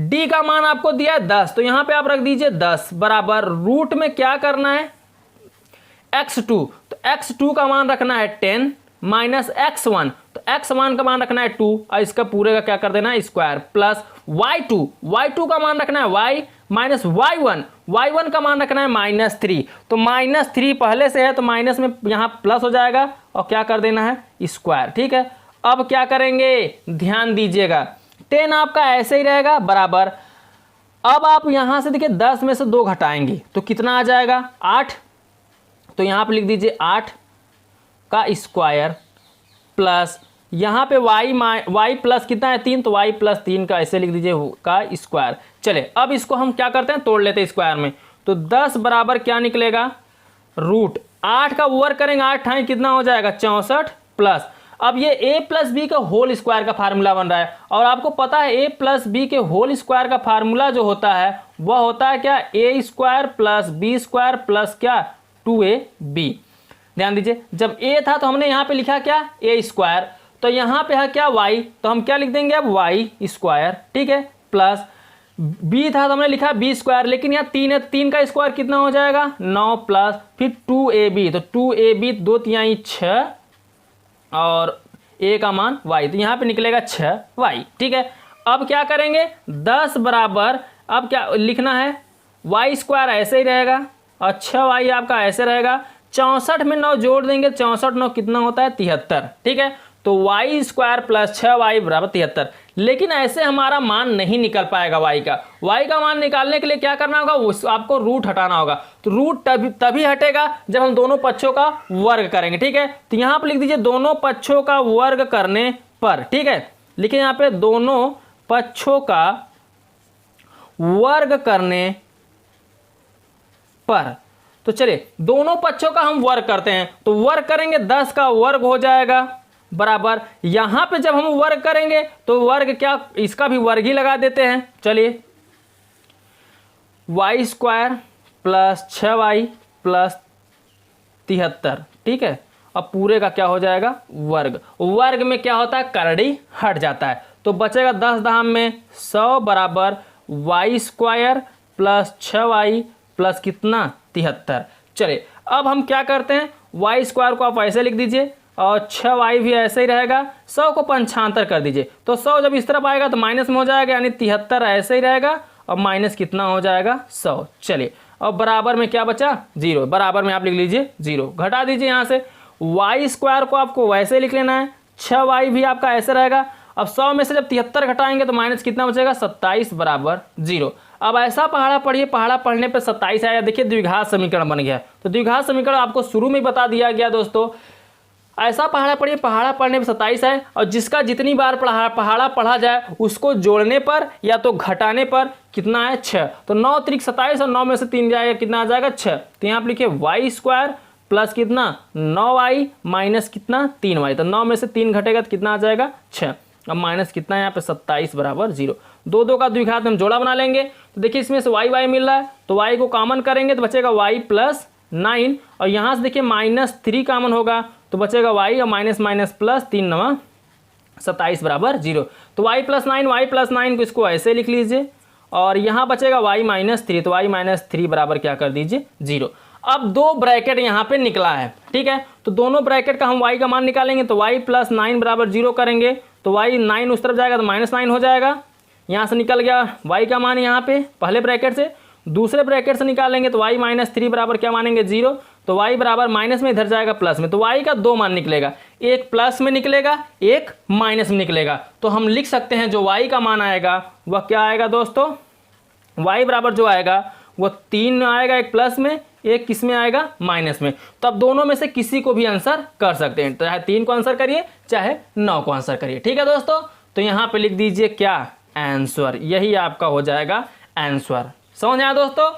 d का मान आपको दिया 10, तो यहाँ पे आप रख दीजिए 10 बराबर रूट में क्या करना है x2, तो x2 का मान रखना है 10 माइनस x1, तो x1 का मान रखना है 2, और इसका पूरे का क्या कर देना है स्क्वायर, प्लस y2 का मान रखना है y माइनस y1 का मान रखना है -3, तो -3 पहले से है तो माइनस में यहाँ प्लस हो जाएगा, और क्या कर देना है स्क्वायर, ठीक है। अब क्या करेंगे ध्यान दीजिएगा, 10 आपका ऐसे ही रहेगा बराबर, अब आप यहाँ से देखिए 10 में से 2 घटाएंगे तो कितना आ जाएगा 8, तो यहाँ पर लिख दीजिए 8 का स्क्वायर प्लस यहाँ पे y प्लस कितना है 3, तो y प्लस 3 का ऐसे लिख दीजिए का स्क्वायर। चले अब इसको हम क्या करते हैं, तोड़ लेते हैं स्क्वायर में। तो 10 बराबर क्या निकलेगा, रूट 8 का वर्ग करेंगे, 8 ठाई कितना हो जाएगा 64 प्लस, अब ये a प्लस बी का होल स्क्वायर का फार्मूला बन रहा है, और आपको पता है a प्लस बी के होल स्क्वायर का फार्मूला जो होता है वह होता है क्या, a square plus B square plus क्या 2ab। ध्यान दीजिए जब a था तो हमने यहाँ पे लिखा क्या a स्क्वायर, तो यहाँ पे है क्या y, तो हम क्या लिख देंगे अब y स्क्वायर, ठीक है, प्लस b था तो हमने लिखा b स्क्वायर, लेकिन यहाँ 3 है, 3 का स्क्वायर कितना हो जाएगा 9 प्लस फिर 2ab, तो 2ab 2 तिहाई 6 और a का मान y, तो यहाँ पे निकलेगा 6y, ठीक है। अब क्या करेंगे 10 बराबर, अब क्या लिखना है, वाई स्क्वायर ऐसे ही रहेगा और 6y आपका ऐसे रहेगा। 64 में 9 जोड़ देंगे, 64 9 कितना होता है 73, ठीक है। तो वाई स्क्वायर प्लस 6y बराबर 73। लेकिन ऐसे हमारा मान नहीं निकल पाएगा y का मान निकालने के लिए क्या करना होगा, आपको रूट हटाना होगा। तो रूट तभी हटेगा जब हम दोनों पक्षों का वर्ग करेंगे, ठीक है। तो यहाँ पर लिख दीजिए दोनों पक्षों का वर्ग करने पर, ठीक है। लिखिए यहाँ पे दोनों पक्षों का वर्ग करने पर। तो चलिए दोनों पक्षों का हम वर्ग करते हैं, तो वर्ग करेंगे 10 का वर्ग हो जाएगा बराबर, यहां पे जब हम वर्ग करेंगे तो वर्ग क्या, इसका भी वर्ग ही लगा देते हैं। चलिए Y square plus 6y plus 73, ठीक है। अब पूरे का क्या हो जाएगा वर्ग, वर्ग में क्या होता है करड़ी हट जाता है, तो बचेगा 10 धाम में 100 बराबर Y square plus 6y plus कितना 73। चलिए अब हम क्या करते हैं, वाई स्क्वायर को आप ऐसे लिख दीजिए और 6y भी ऐसे ही रहेगा, 100 को 75 कर दीजिए, तो 100 जब इस तरफ आएगा तो माइनस में हो जाएगा, यानी 73 ऐसे ही रहेगा और माइनस कितना हो जाएगा 100। चलिए अब बराबर में क्या बचा 0, बराबर में आप लिख लीजिए 0, घटा दीजिए यहाँ से। वाई स्क्वायर को आपको वैसे लिख लेना है, 6y भी आपका ऐसे रहेगा। अब 100 में से जब 73 घटाएंगे तो माइनस कितना बचेगा 27 बराबर 0। अब ऐसा पहाड़ा पढ़िए, पहाड़ा पढ़ने पे 27 आया, देखिए द्विघात समीकरण बन गया। तो द्विघात समीकरण आपको शुरू में बता दिया गया दोस्तों, ऐसा पहाड़ा पढ़िए, पहाड़ा पढ़ने पे 27 है, और जिसका जितनी बार पहाड़ा पढ़ा जाए उसको जोड़ने पर या तो घटाने पर कितना है 6। तो 9 त्रिक 27 और 9 में से 3 जाएगा, कितना आ जाएगा 6। तो यहाँ आप लिखिए वाई स्क्वायर प्लस कितना 9y माइनस कितना 3y, तो 9 में से 3 घटेगा तो कितना आ जाएगा 6। अब माइनस कितना है यहाँ पे 27 बराबर 0। 2 का द्विघात में हम जोड़ा बना लेंगे, तो देखिए इसमें से y मिल रहा है, तो y को कॉमन करेंगे तो बचेगा y प्लस 9, और यहाँ से देखिए -3 कॉमन होगा तो बचेगा y और माइनस माइनस प्लस 3 9 27 बराबर 0। तो y प्लस 9 को इसको ऐसे लिख लीजिए, और यहाँ बचेगा y -3, तो y -3 बराबर क्या कर दीजिए 0। अब 2 ब्रैकेट यहाँ पे निकला है, ठीक है। तो दोनों ब्रैकेट का हम y का मान निकालेंगे, तो y प्लस 9 बराबर 0 करेंगे तो y 9 उस तरफ जाएगा तो -9 हो जाएगा। यहाँ से निकल गया y का मान यहाँ पे पहले ब्रैकेट से, दूसरे ब्रैकेट से निकालेंगे तो y -3 बराबर क्या मानेंगे 0, तो y बराबर माइनस में इधर जाएगा प्लस में, तो y का 2 मान निकलेगा, एक प्लस में निकलेगा एक माइनस में निकलेगा। तो हम लिख सकते हैं जो y का मान आएगा वह क्या आएगा दोस्तों, y बराबर जो आएगा वो 3 आएगा, एक प्लस में एक किस में आएगा माइनस में। तो अब दोनों में से किसी को भी आंसर कर सकते हैं, चाहे 3 को आंसर करिए चाहे 9 को आंसर करिए, ठीक है दोस्तों। तो यहाँ पे लिख दीजिए क्या आंसर, यही आपका हो जाएगा आंसर। समझ आया दोस्तों।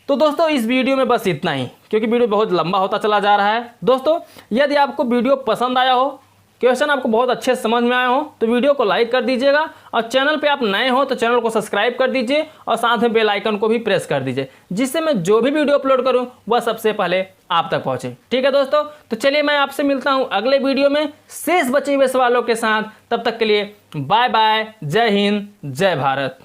तो दोस्तों इस वीडियो में बस इतना ही, क्योंकि वीडियो बहुत लंबा होता चला जा रहा है। दोस्तों यदि आपको वीडियो पसंद आया हो, क्वेश्चन आपको बहुत अच्छे से समझ में आया हो, तो वीडियो को लाइक कर दीजिएगा, और चैनल पे आप नए हो तो चैनल को सब्सक्राइब कर दीजिए, और साथ में बेल आइकन को भी प्रेस कर दीजिए, जिससे मैं जो भी वीडियो अपलोड करूं वह सबसे पहले आप तक पहुंचे, ठीक है दोस्तों। तो चलिए मैं आपसे मिलता हूं अगले वीडियो में शेष बचे हुए सवालों के साथ, तब तक के लिए बाय बाय, जय हिंद जय भारत।